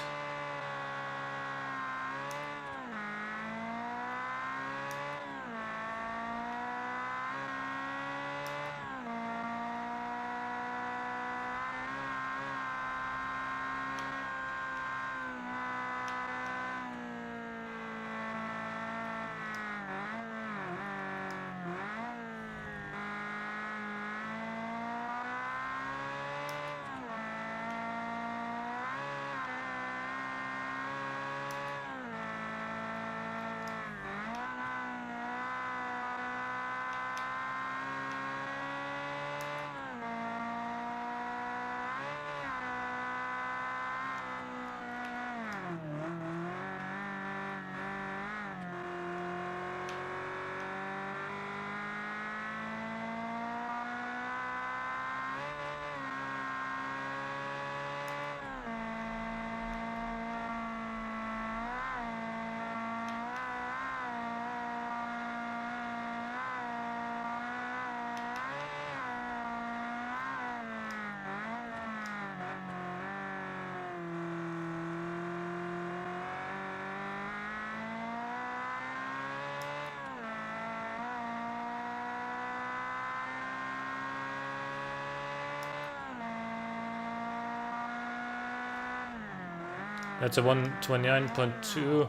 That's a 129.2,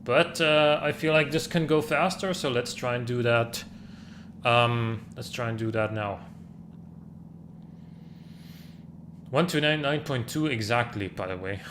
but I feel like this can go faster, so let's try and do that. Let's try and do that now. 129.2 exactly, by the way.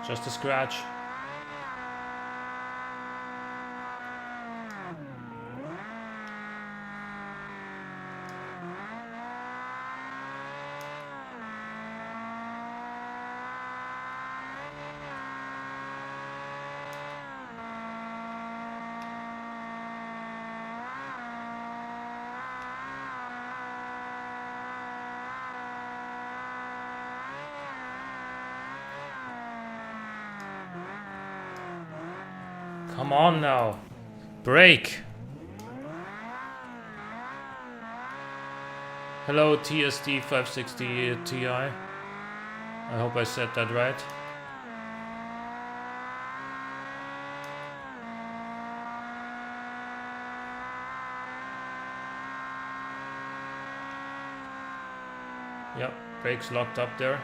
Just a scratch. Come on now. Brake. Hello TSD 560 Ti. I hope I said that right. Yep, brakes locked up there.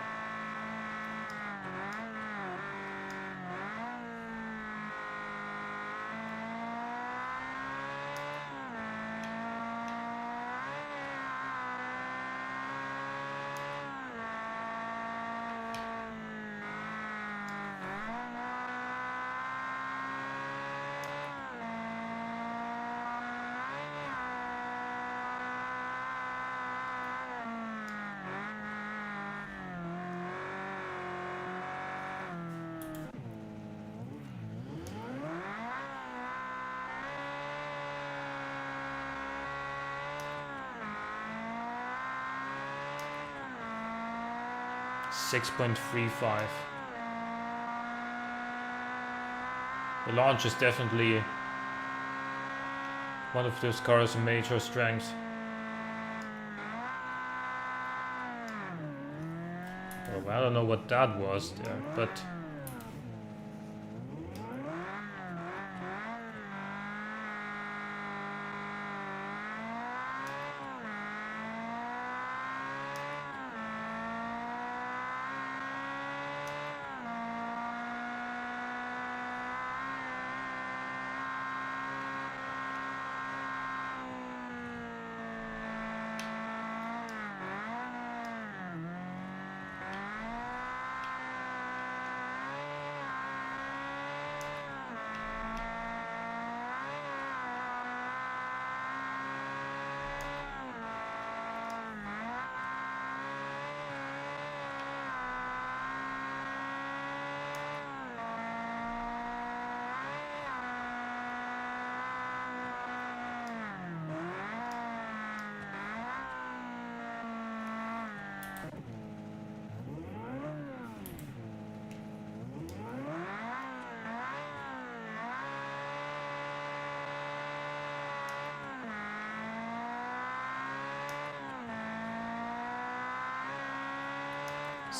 6.35. The launch is definitely one of those cars' major strengths. Well, I don't know what that was there, but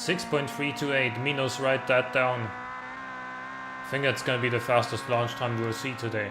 .328. Minos, write that down. I think that's gonna be the fastest launch time we'll see today.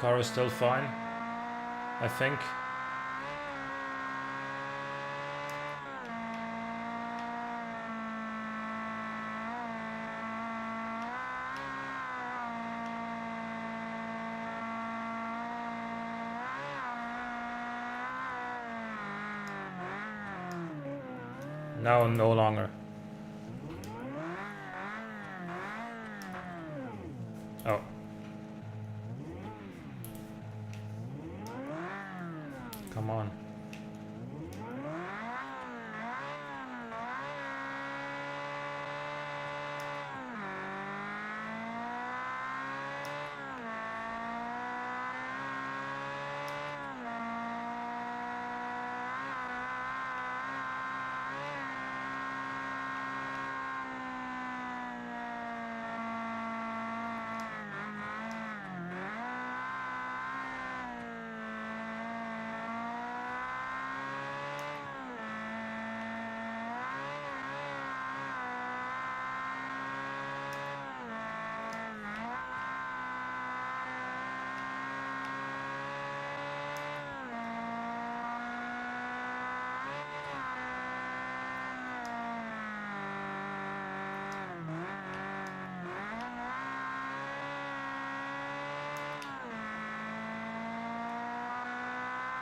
Car is still fine, I think. Now no longer. Oh. Come on.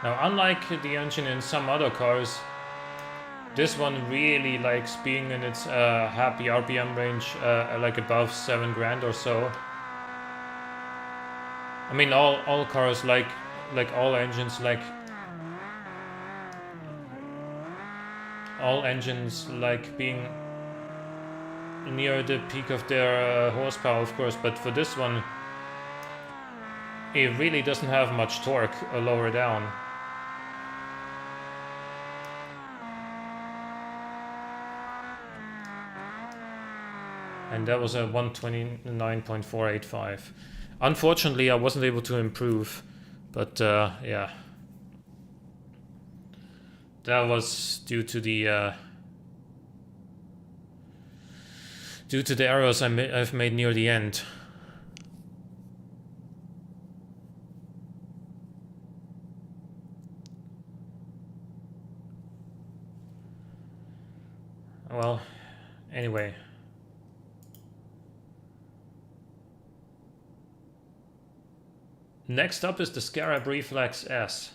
Now, unlike the engine in some other cars, this one really likes being in its happy RPM range, like above 7 grand or so. I mean, all cars like all engines being near the peak of their horsepower, of course, but for this one, it really doesn't have much torque lower down. And that was a 129.485. Unfortunately, I wasn't able to improve, but yeah. That was due to the errors I've made near the end. Well, anyway. Next up is the Scarab Reflex S.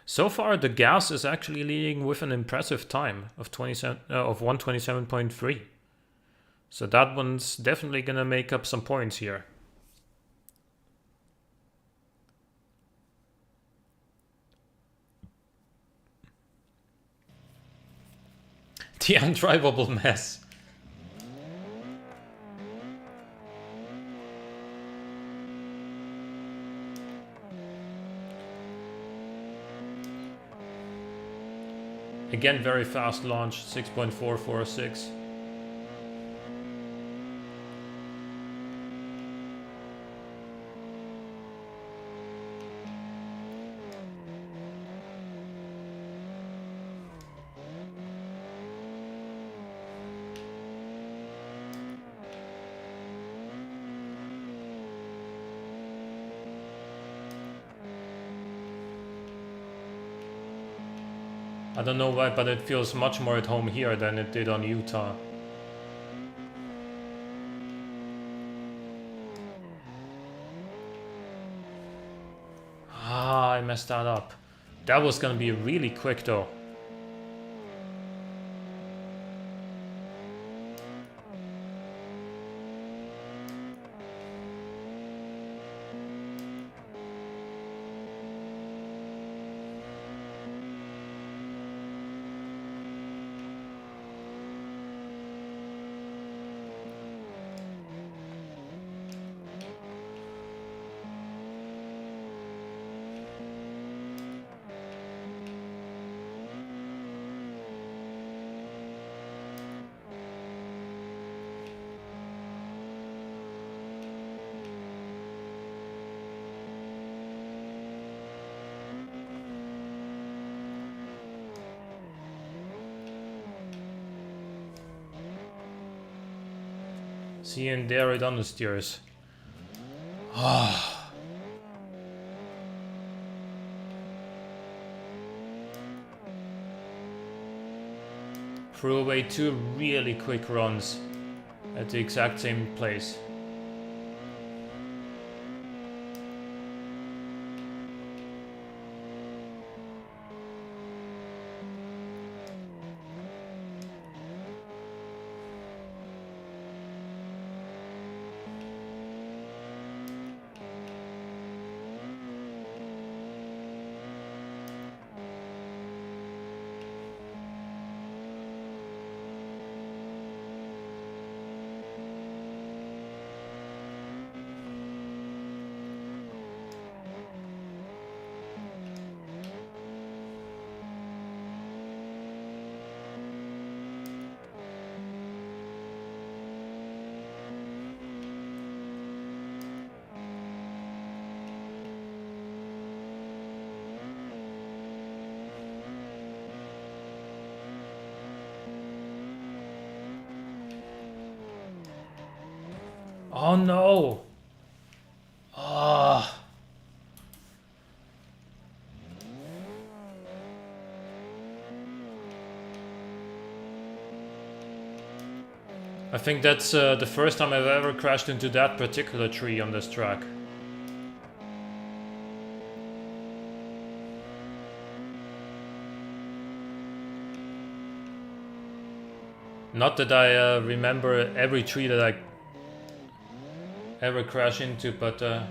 So far, the gas is actually leading with an impressive time of 127.3. So that one's definitely gonna make up some points here. The undrivable mess. Again, very fast launch, 6.446. I don't know why, but it feels much more at home here than it did on Utah. Ah, I messed that up. That was gonna be really quick though. See, and there it understeers. Ah. Threw away two really quick runs at the exact same place. Oh no! Ah. I think that's the first time I've ever crashed into that particular tree on this track. Not that I remember every tree that I ever crash into, but oh,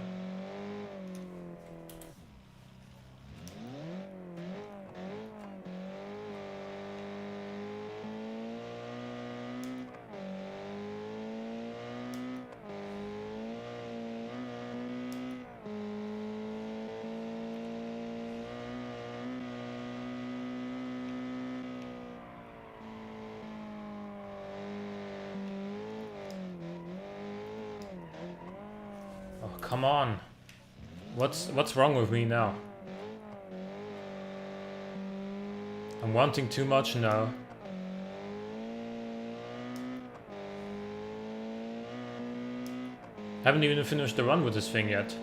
come on. What's wrong with me now? I'm wanting too much now. Haven't even finished the run with this thing yet.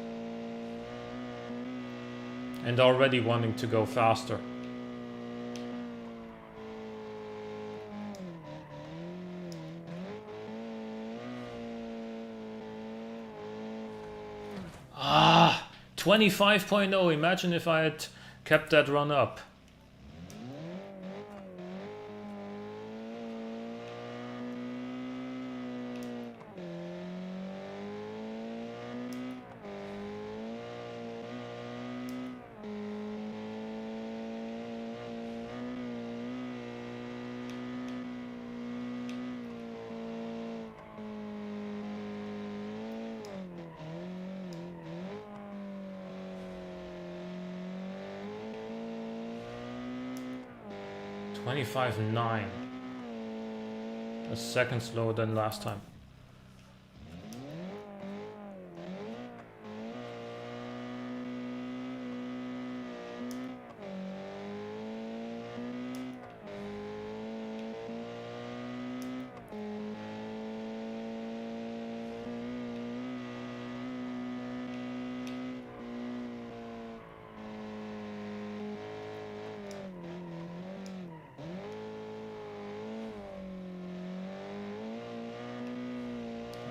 and already wanting to go faster. Ah, 25.0. Imagine if I had kept that run up. $25.9. A second slower than last time.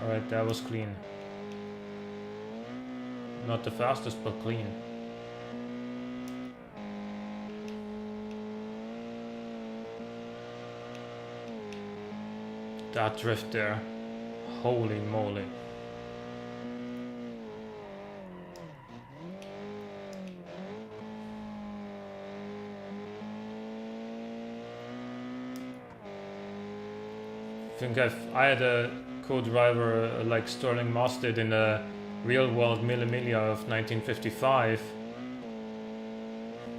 Alright, that was clean. Not the fastest, but clean. That drift there. Holy moly. I think I had a co-driver like Sterling Moss did in the real world Mille Miglia of 1955,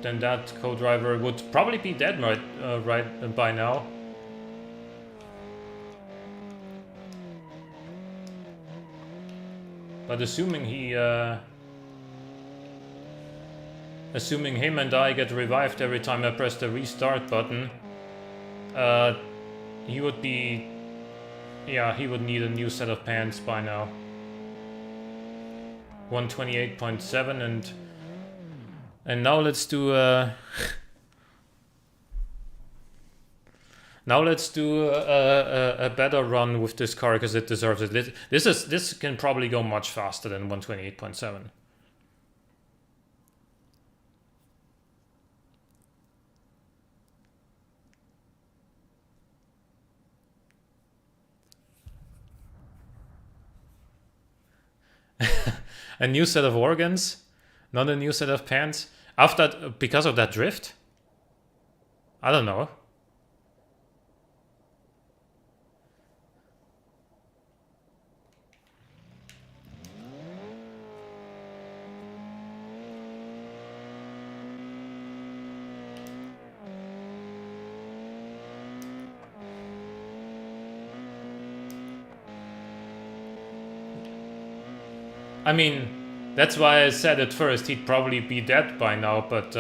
then that co-driver would probably be dead right by now. But assuming him and I get revived every time I press the restart button, he would be, yeah, he would need a new set of pants by now. 128.7 and now let's do now let's do a better run with this car because it deserves it. This can probably go much faster than 128.7. A new set of organs, not a new set of pants. After, because of that drift? I don't know. I mean, that's why I said at first he'd probably be dead by now, but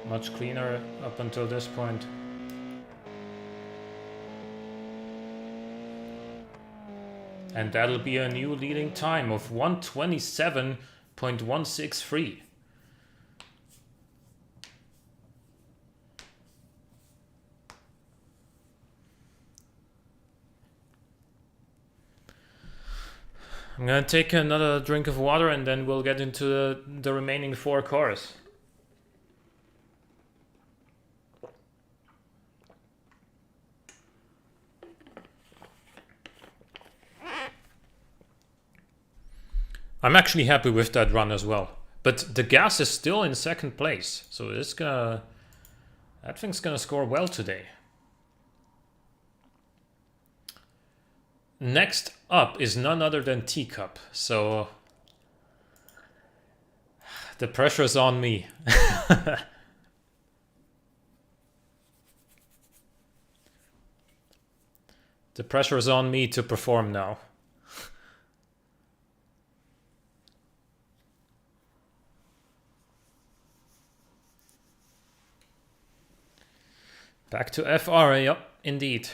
much cleaner up until this point. And that'll be a new leading time of 127.163. I'm gonna take another drink of water and then we'll get into the remaining 4 cars. I'm actually happy with that run as well. But the gas is still in 2nd place, so that thing's gonna score well today. Next up is none other than Teacup, so the pressure's on me. The pressure is on me to perform now. Back to FR, yep, indeed.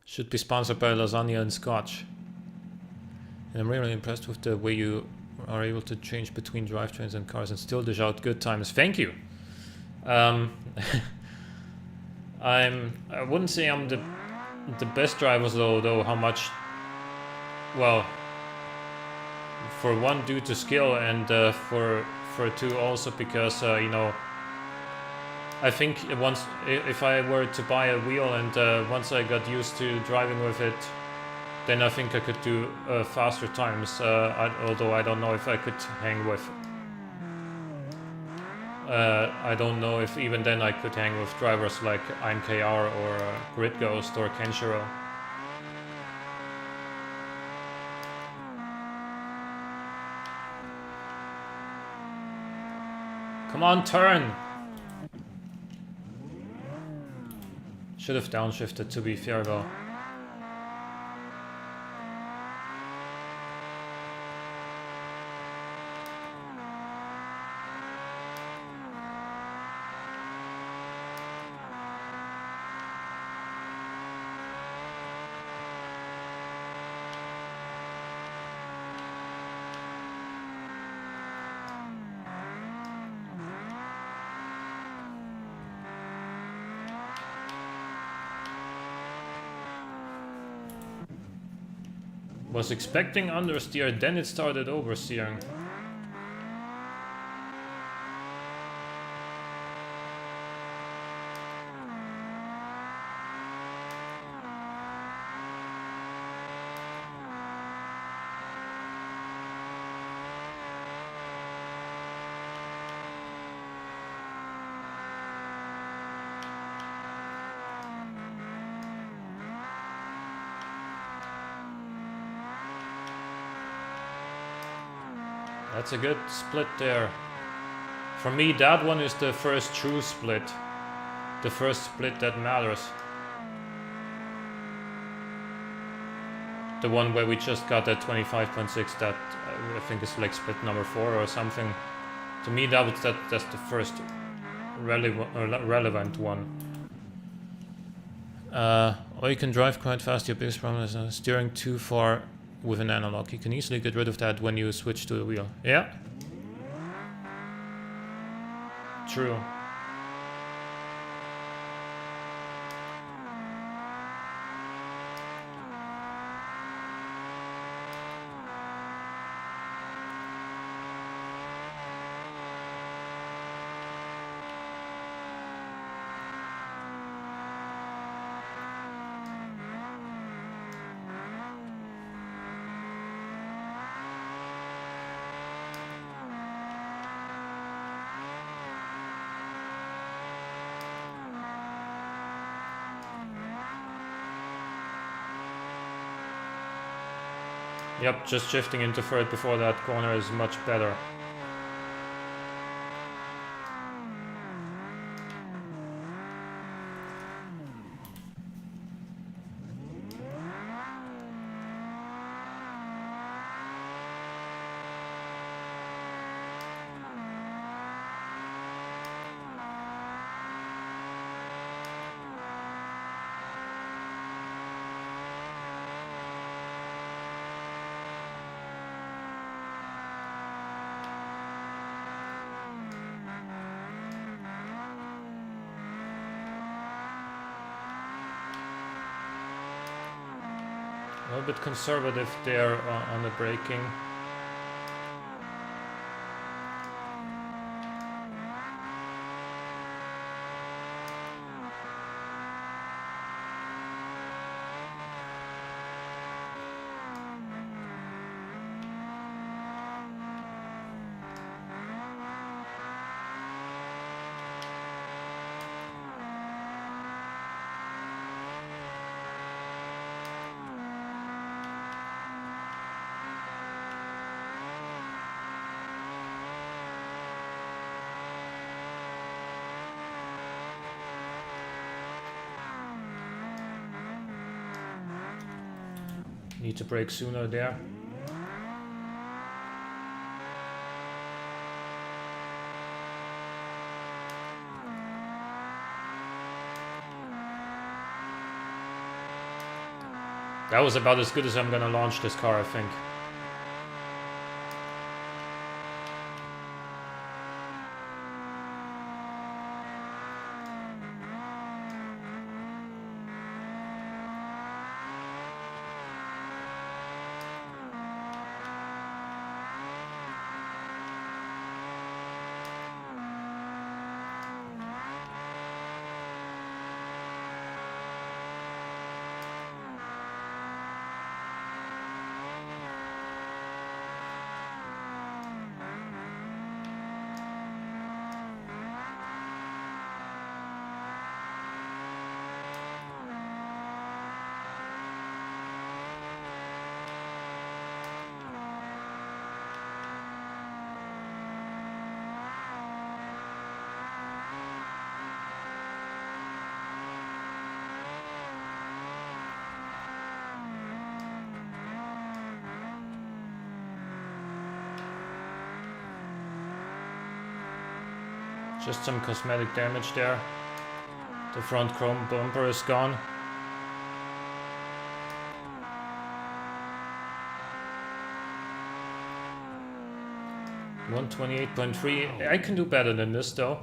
Should be sponsored by lasagna and scotch. And I'm really impressed with the way you are able to change between drivetrains and cars and still dish out good times. Thank you. I wouldn't say I'm the best drivers though how much, well, for one due to skill and for two also because you know, I think once if I were to buy a wheel and once I got used to driving with it, then I think I could do faster times, although I don't know if I could hang with I don't know if even then I could hang with drivers like IMKR or Grid Ghost or Kenshiro. Come on, turn! Should have downshifted, to be fair though. Was expecting understeer, then it started oversteering. That's a good split there. For me, that one is the first true split. The first split that matters. The one where we just got that 25.6 that I think is like split number 4 or something. To me, that's the first relevant one. Or you can drive quite fast. Your biggest problem is steering too far with an analog. You can easily get rid of that when you switch to the wheel. Yeah. True. Yep, just shifting into third before that corner is much better. A little bit conservative there on the braking. Need to brake sooner there. That was about as good as I'm gonna launch this car, I think. Just some cosmetic damage there. The front chrome bumper is gone. $128.3. I can do better than this though.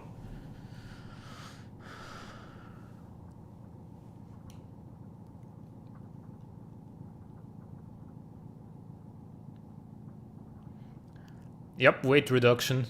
Yep, weight reduction.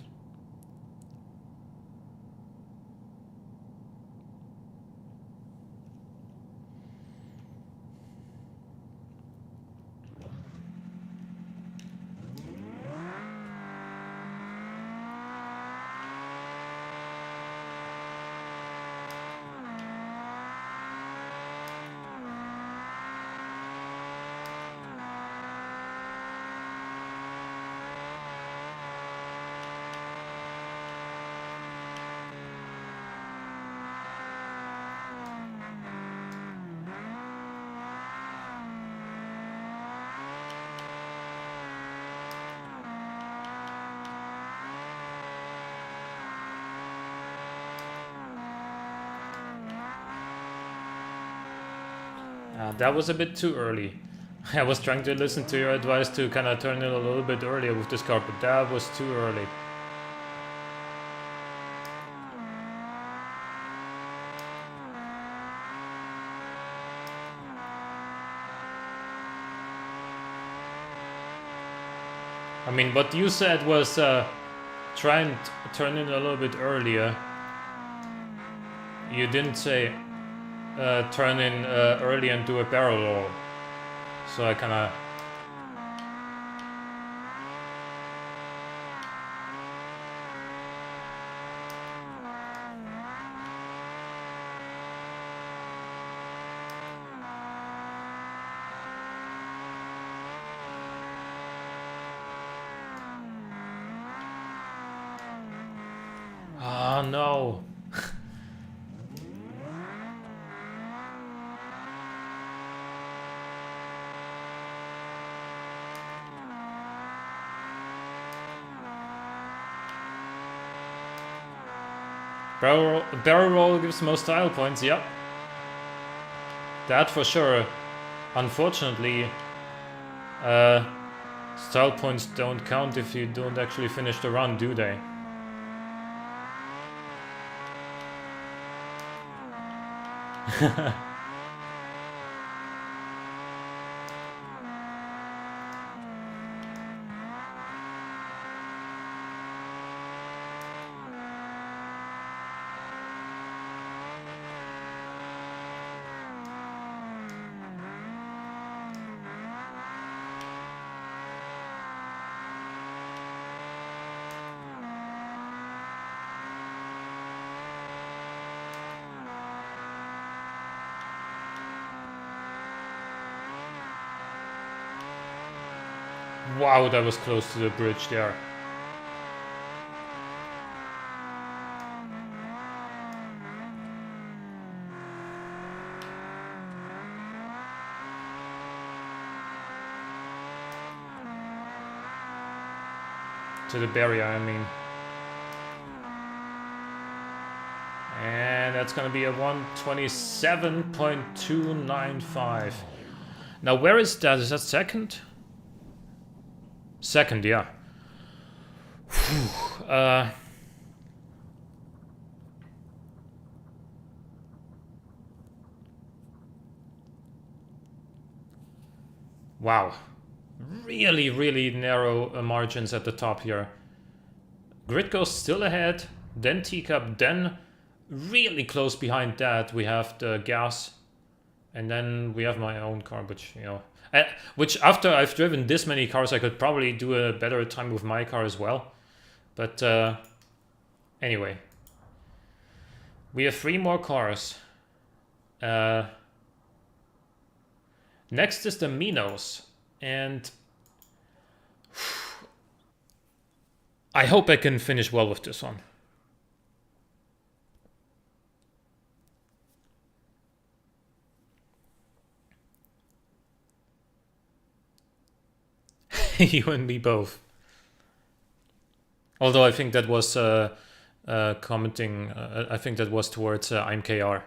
That was a bit too early. I was trying to listen to your advice to kind of turn it a little bit earlier with this car, but that was too early. I mean, what you said was try and turn it a little bit earlier. You didn't say turn in early and do a barrel roll. So I kind of... Oh no. Barrel roll gives most style points, yep. That for sure. Unfortunately, style points don't count if you don't actually finish the run, do they? Wow, that was close to the bridge there. To the barrier, I mean. And that's gonna be a 127.295. Now where is that? Is that second? Second, yeah. Wow. Really, really narrow margins at the top here. Gridco's still ahead, then Teacup, then really close behind that we have the gas, and then we have my own car, which, you know, which after I've driven this many cars, I could probably do a better time with my car as well. But anyway, we have 3 more cars. Next is the Minos, and I hope I can finish well with this one. You and me both. Although I think that was commenting, I think that was towards IMKR.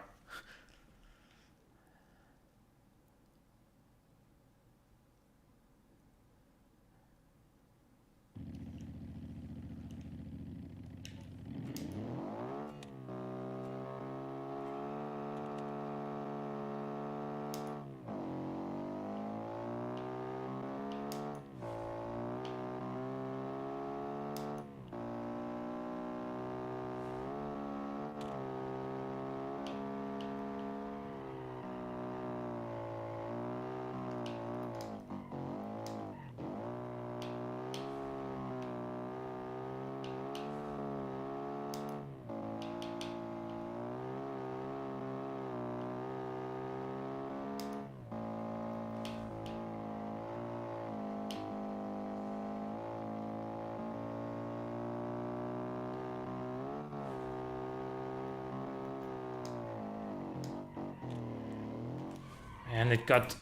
And it got,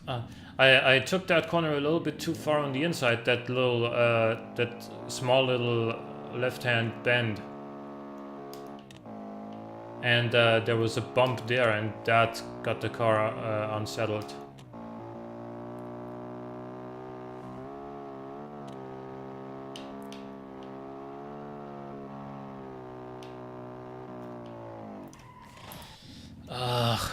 I took that corner a little bit too far on the inside, that little, that small little left-hand bend. And there was a bump there, and that got the car unsettled. Ugh.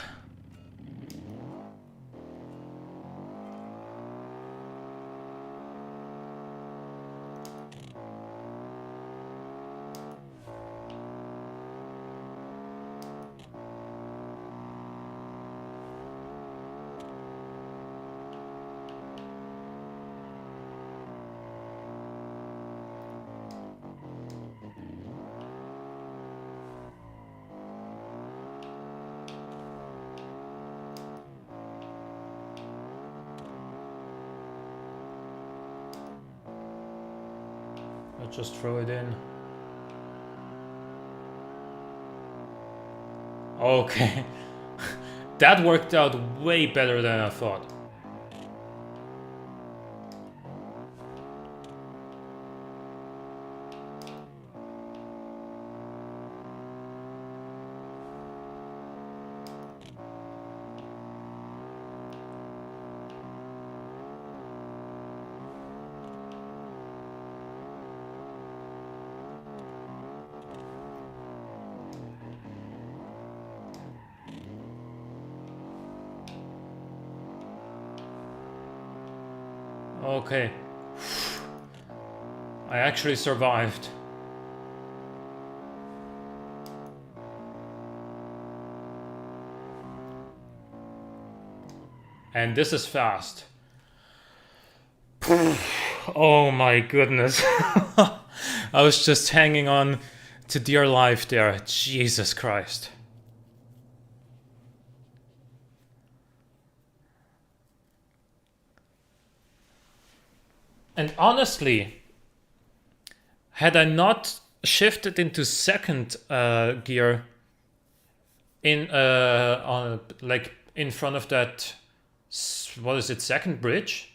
I'll just throw it in. Okay. That worked out way better than I thought. Okay. I actually survived. And this is fast. Oh my goodness. I was just hanging on to dear life there. Jesus Christ. And honestly, had I not shifted into second gear in like in front of that, what is it, second bridge,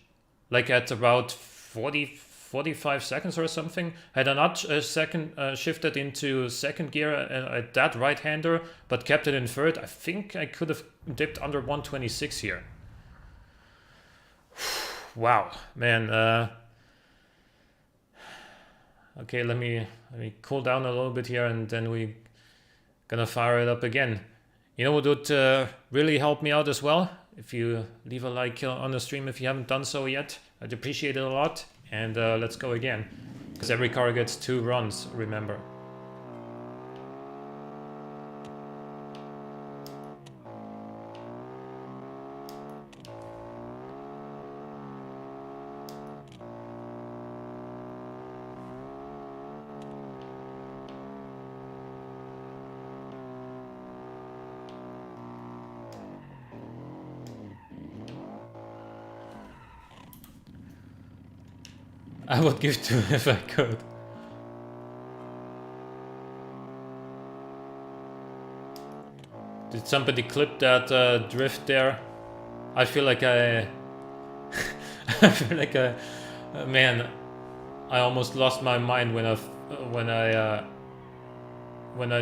like at about 45 seconds or something, had I not shifted into second gear at that right-hander but kept it in third, I think I could have dipped under 126 here. Wow, man. Okay, let me cool down a little bit here, and then we gonna fire it up again. You know what would really help me out as well? If you leave a like on the stream if you haven't done so yet. I'd appreciate it a lot. And let's go again. Because every car gets 2 runs, remember. I would give 2 if I could. Did somebody clip that drift there? I feel like I feel like man, I almost lost my mind when I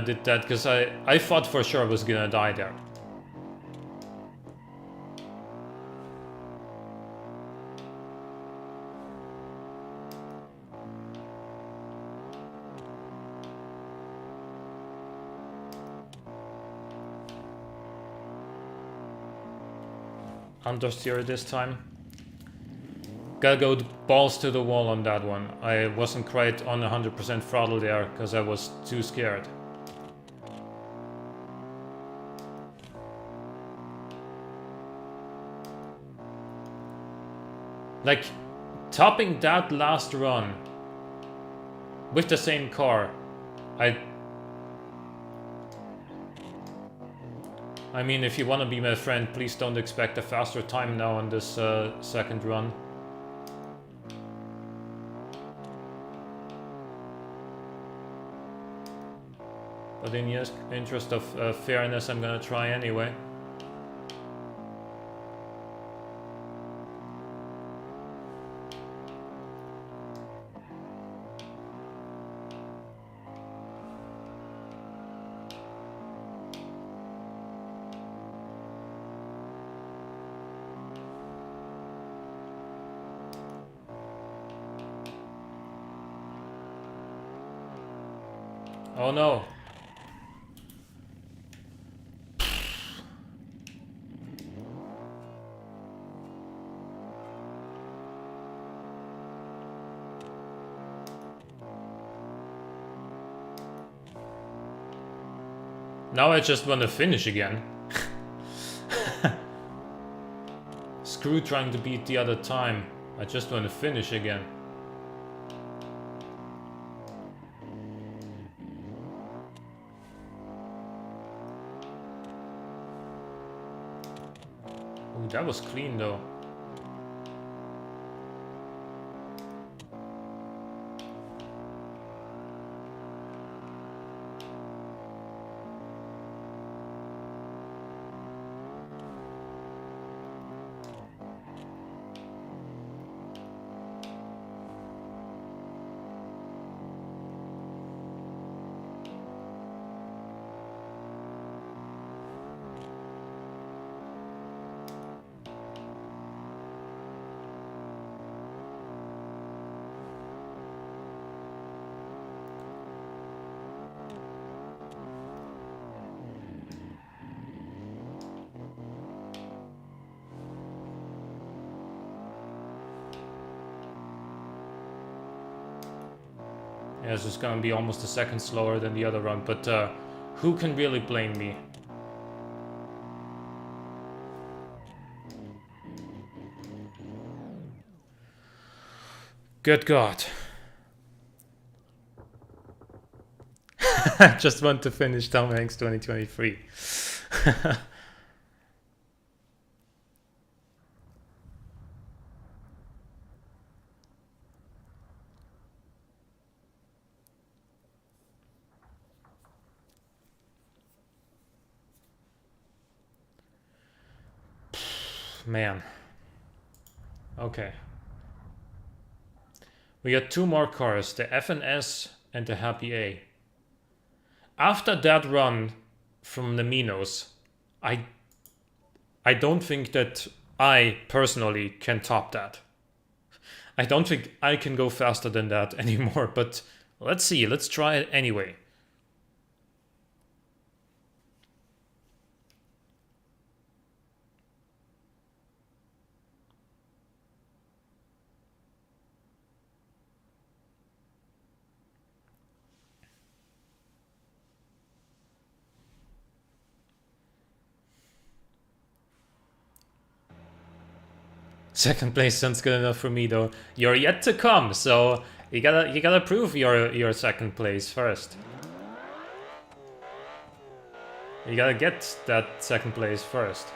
did that, because I thought for sure I was gonna die there. Understeer this time. Gotta go balls to the wall on that one. I wasn't quite on 100% throttle there because I was too scared. Like, topping that last run with the same car, I mean, if you want to be my friend, please don't expect a faster time now on this second run. But in the interest of fairness, I'm gonna try anyway. Oh no. Now I just want to finish again. Screw trying to beat the other time. I just want to finish again. Ooh, that was clean though. Yeah, this is gonna be almost a second slower than the other run, but who can really blame me? Good God. I just want to finish Tom Hanks 2023. Man. Okay. We got 2 more cars, the FNS and the Happy A. After that run from the Minos, I don't think that I personally can top that. I don't think I can go faster than that anymore, but let's see, let's try it anyway. Second place sounds good enough for me though. You're yet to come, so you gotta prove your second place first. You gotta get that second place first.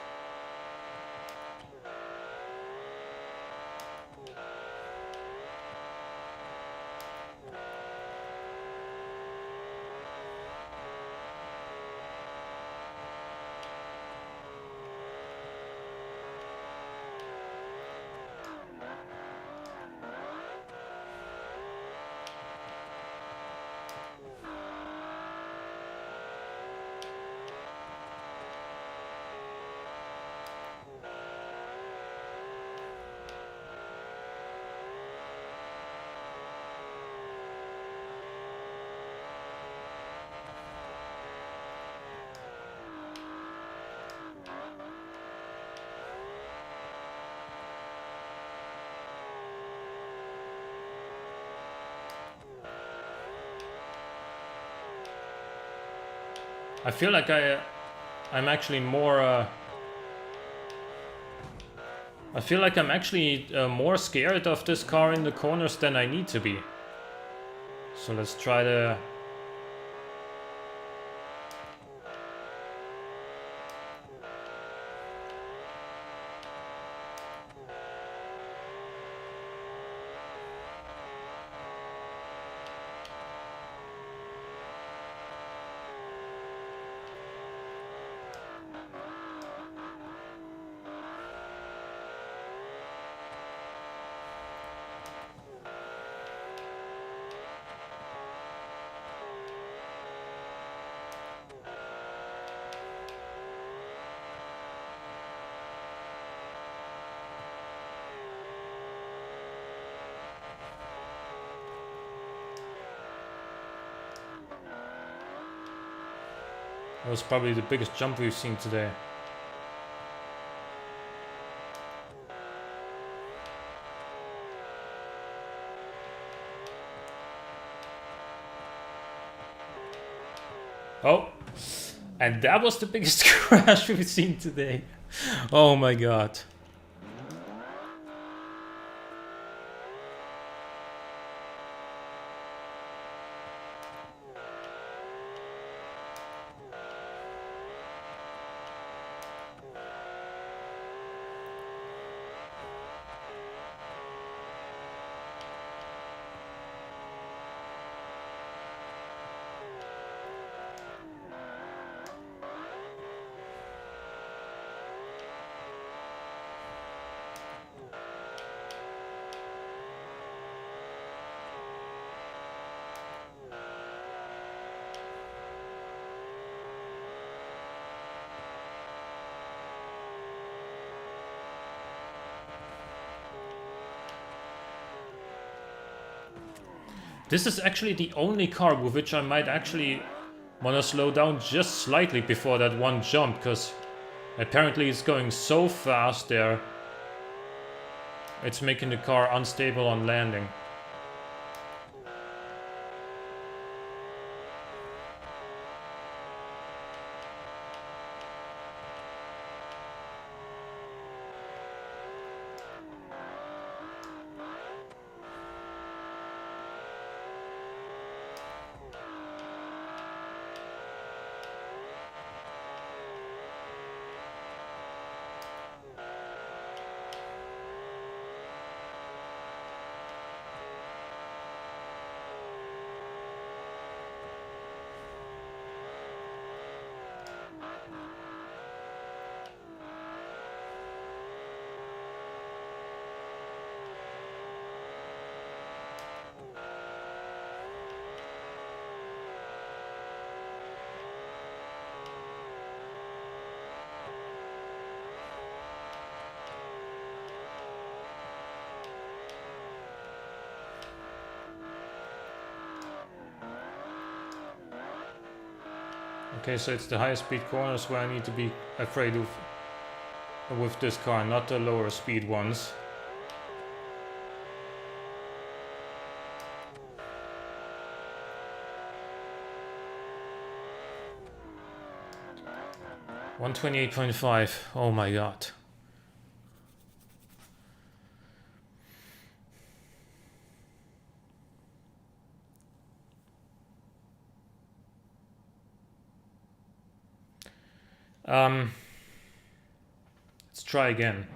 I feel like I'm actually more. I feel like I'm actually more scared of this car in the corners than I need to be. So let's try to. That was probably the biggest jump we've seen today. Oh, and that was the biggest crash we've seen today. Oh my god. This is actually the only car with which I might actually want to slow down just slightly before that one jump, because apparently it's going so fast there. It's making the car unstable on landing. Okay, so it's the higher speed corners where I need to be afraid of with this car, not the lower speed ones. $128.5. Oh my god. Let's try again.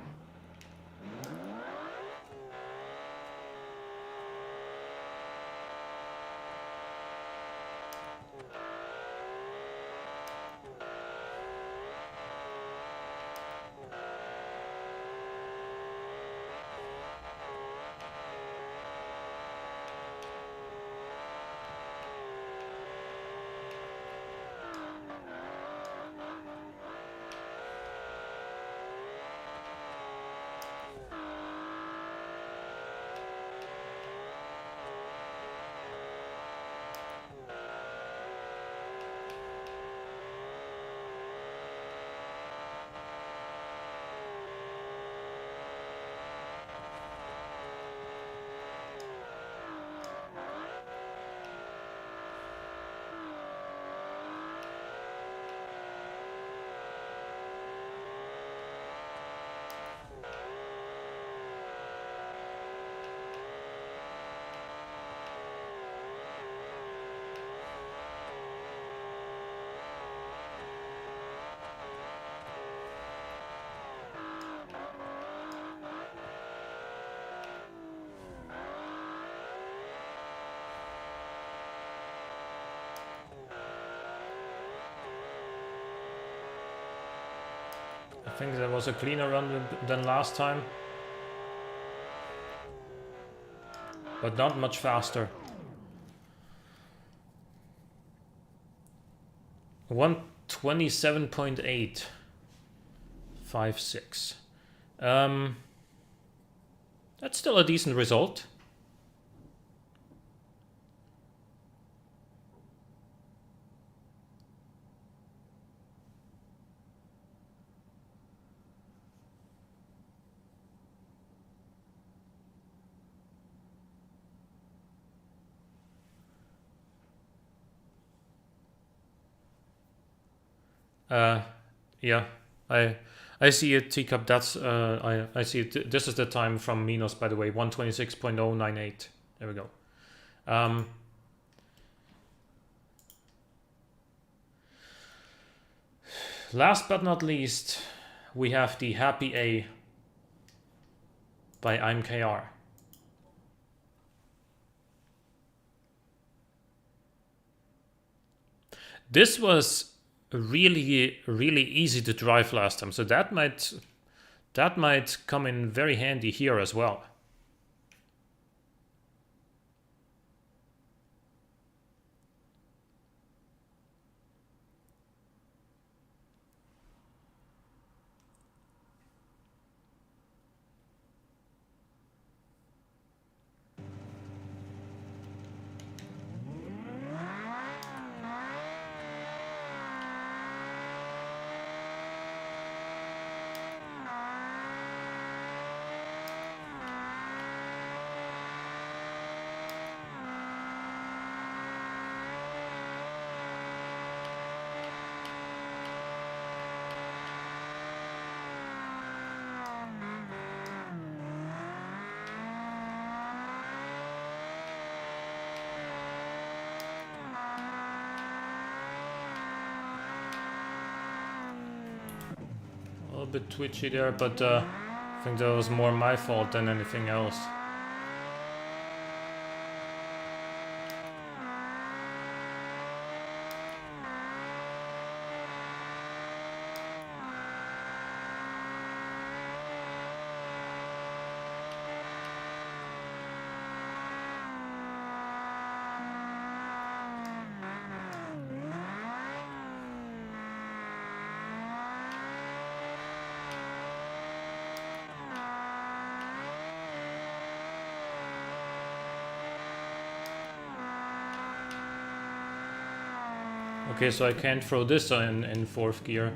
I think that was a cleaner run than last time, but not much faster. 127.856. That's still a decent result. Yeah, I see it, Teacup. That's I see it. This is the time from Minos, by the way, 126.098. There we go. Last but not least, we have the Happy A by IMKR. This was really easy to drive last time, so that might come in very handy here as well. A little bit twitchy there, but I think that was more my fault than anything else. Okay, so I can't throw this in fourth gear.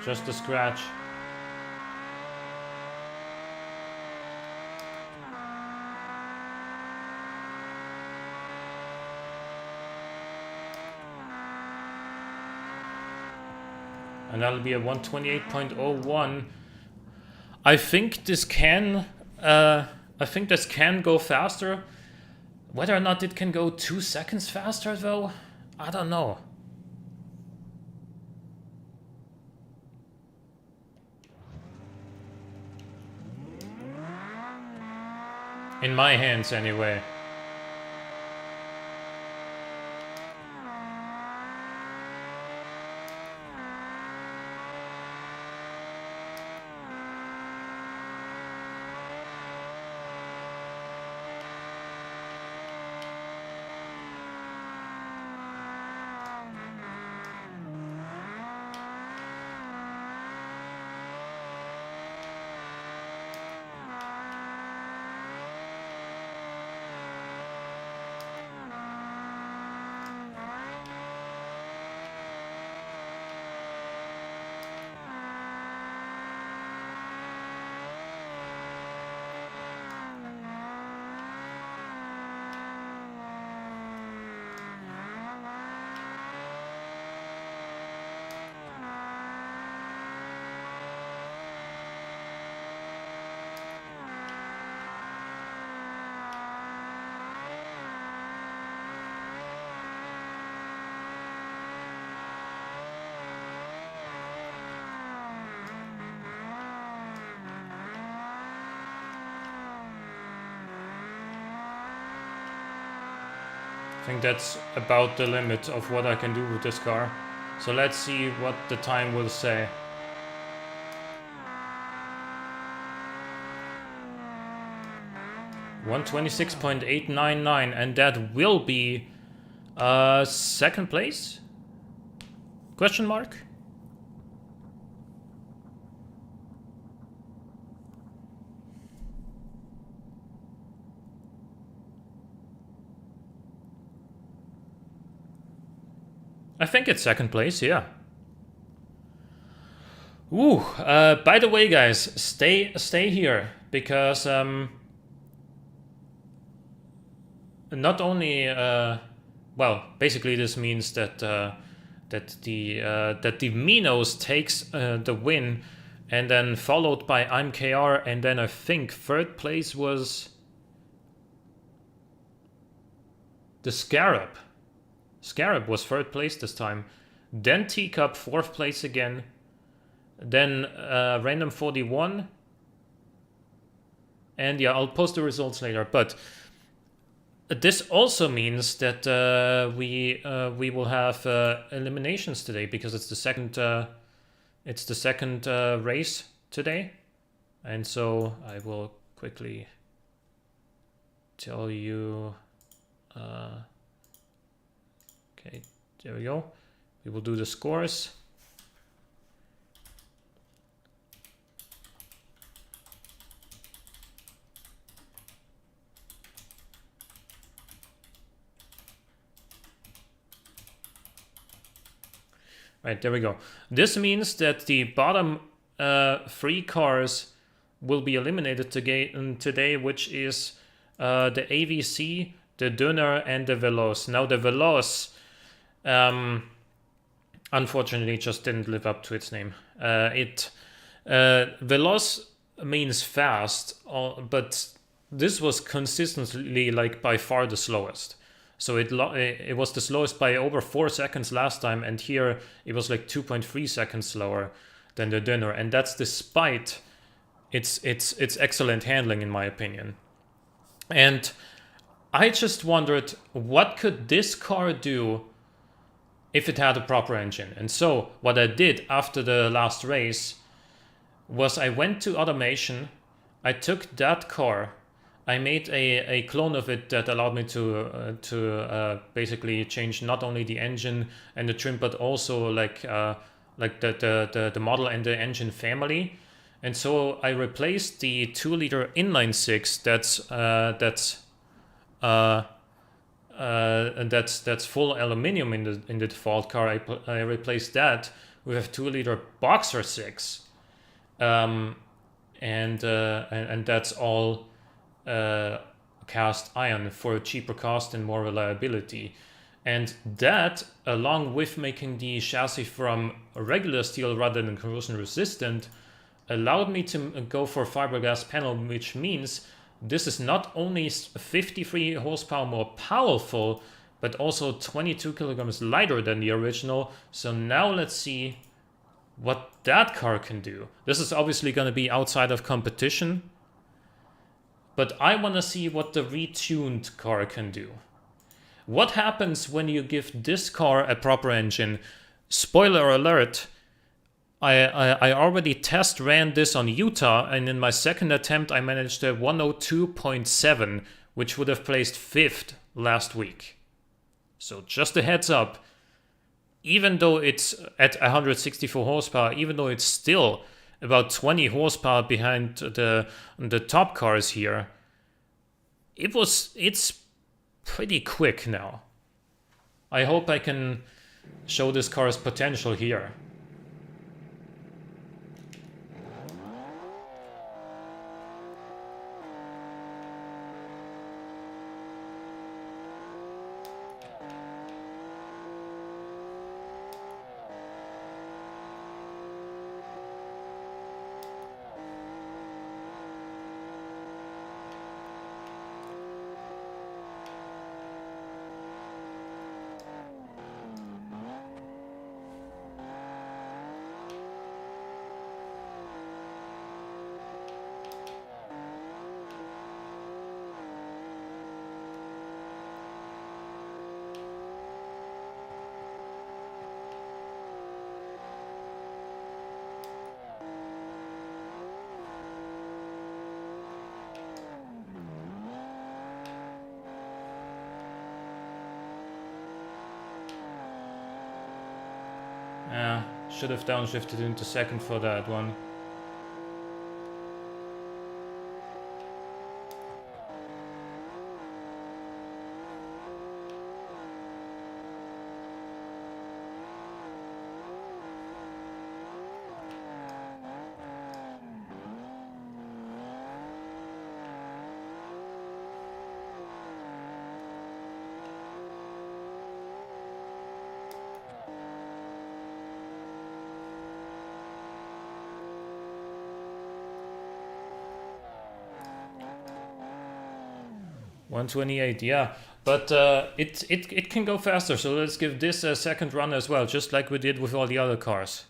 Just a scratch. And that'll be a 128.01. I think this can go faster. Whether or not it can go 2 seconds faster though, I don't know. In my hands anyway. I think that's about the limit of what I can do with this car. So let's see what the time will say. $126.899, and that will be second place? Question mark? I think it's second place, yeah. Ooh, by the way, guys, stay here, because not only well, basically this means that that the Minos takes the win, and then followed by IMKR, and then I think third place was the Scarab. Scarab was third place this time. Then Teacup, fourth place again. Then Random 41. And yeah, I'll post the results later. But this also means that we will have eliminations today, because it's the second race today. And so I will quickly tell you. Okay, there we go. We will do the scores. Right, there we go. This means that the bottom 3 cars will be eliminated today, which is the AVC, the Döner, and the Veloz. Now the Veloz, unfortunately, just didn't live up to its name. Veloz means fast, but this was consistently like by far the slowest. So it was the slowest by over 4 seconds last time, and here it was like 2.3 seconds slower than the Döner, and that's despite its excellent handling, in my opinion. And I just wondered, what could this car do if it had a proper engine? And so what I did after the last race was I went to automation, I took that car, I made a clone of it that allowed me to basically change not only the engine and the trim, but also like the model and the engine family. And so I replaced the 2-liter inline six that's full aluminium in the default car. I replaced that with a 2-liter boxer 6, and that's all cast iron for a cheaper cost and more reliability. And that, along with making the chassis from regular steel rather than corrosion resistant, allowed me to go for fiberglass panel, which means this is not only 53 horsepower more powerful, but also 22 kilograms lighter than the original. So now let's see what that car can do. This is obviously going to be outside of competition, but I want to see what the retuned car can do. What happens when you give this car a proper engine? Spoiler alert, I already test ran this on Utah, and in my second attempt I managed a 102.7, which would have placed 5th last week. So just a heads up, even though it's at 164 horsepower, even though it's still about 20 horsepower behind the top cars here, it's pretty quick now. I hope I can show this car's potential here. Should have downshifted into second for that one. .128, yeah, but it can go faster, so let's give this a second run as well, just like we did with all the other cars.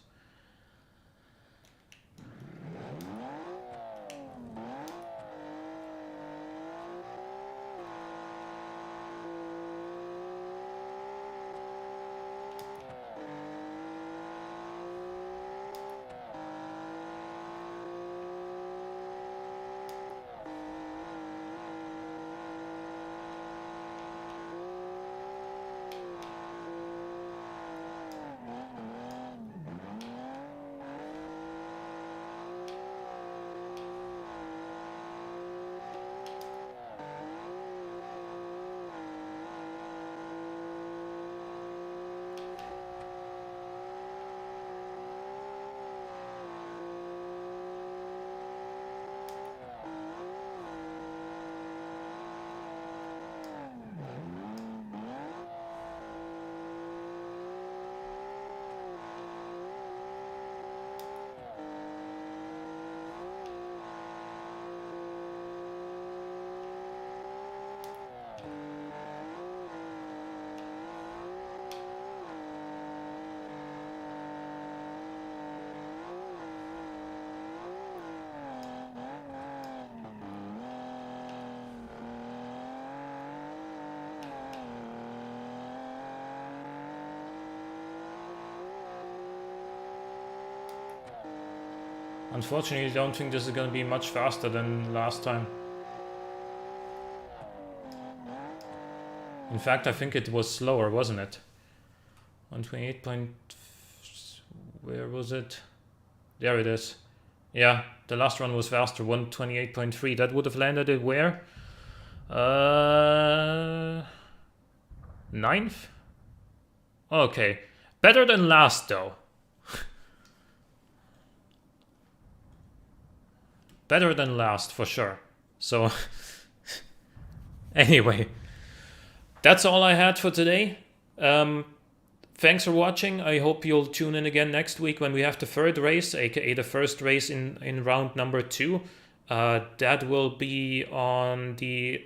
Unfortunately, I don't think this is going to be much faster than last time. In fact, I think it was slower, wasn't it? 128 point... Where was it? There it is. Yeah, the last one was faster, 128.3. That would have landed it where? 9th? Okay. Better than last, though. Better than last, for sure. So, anyway. That's all I had for today. Thanks for watching. I hope you'll tune in again next week when we have the third race, aka the first race in round number 2. That will be on the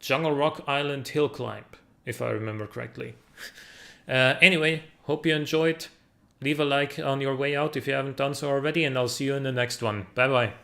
Jungle Rock Island hill climb, if I remember correctly. Anyway, hope you enjoyed. Leave a like on your way out if you haven't done so already, and I'll see you in the next one. Bye bye.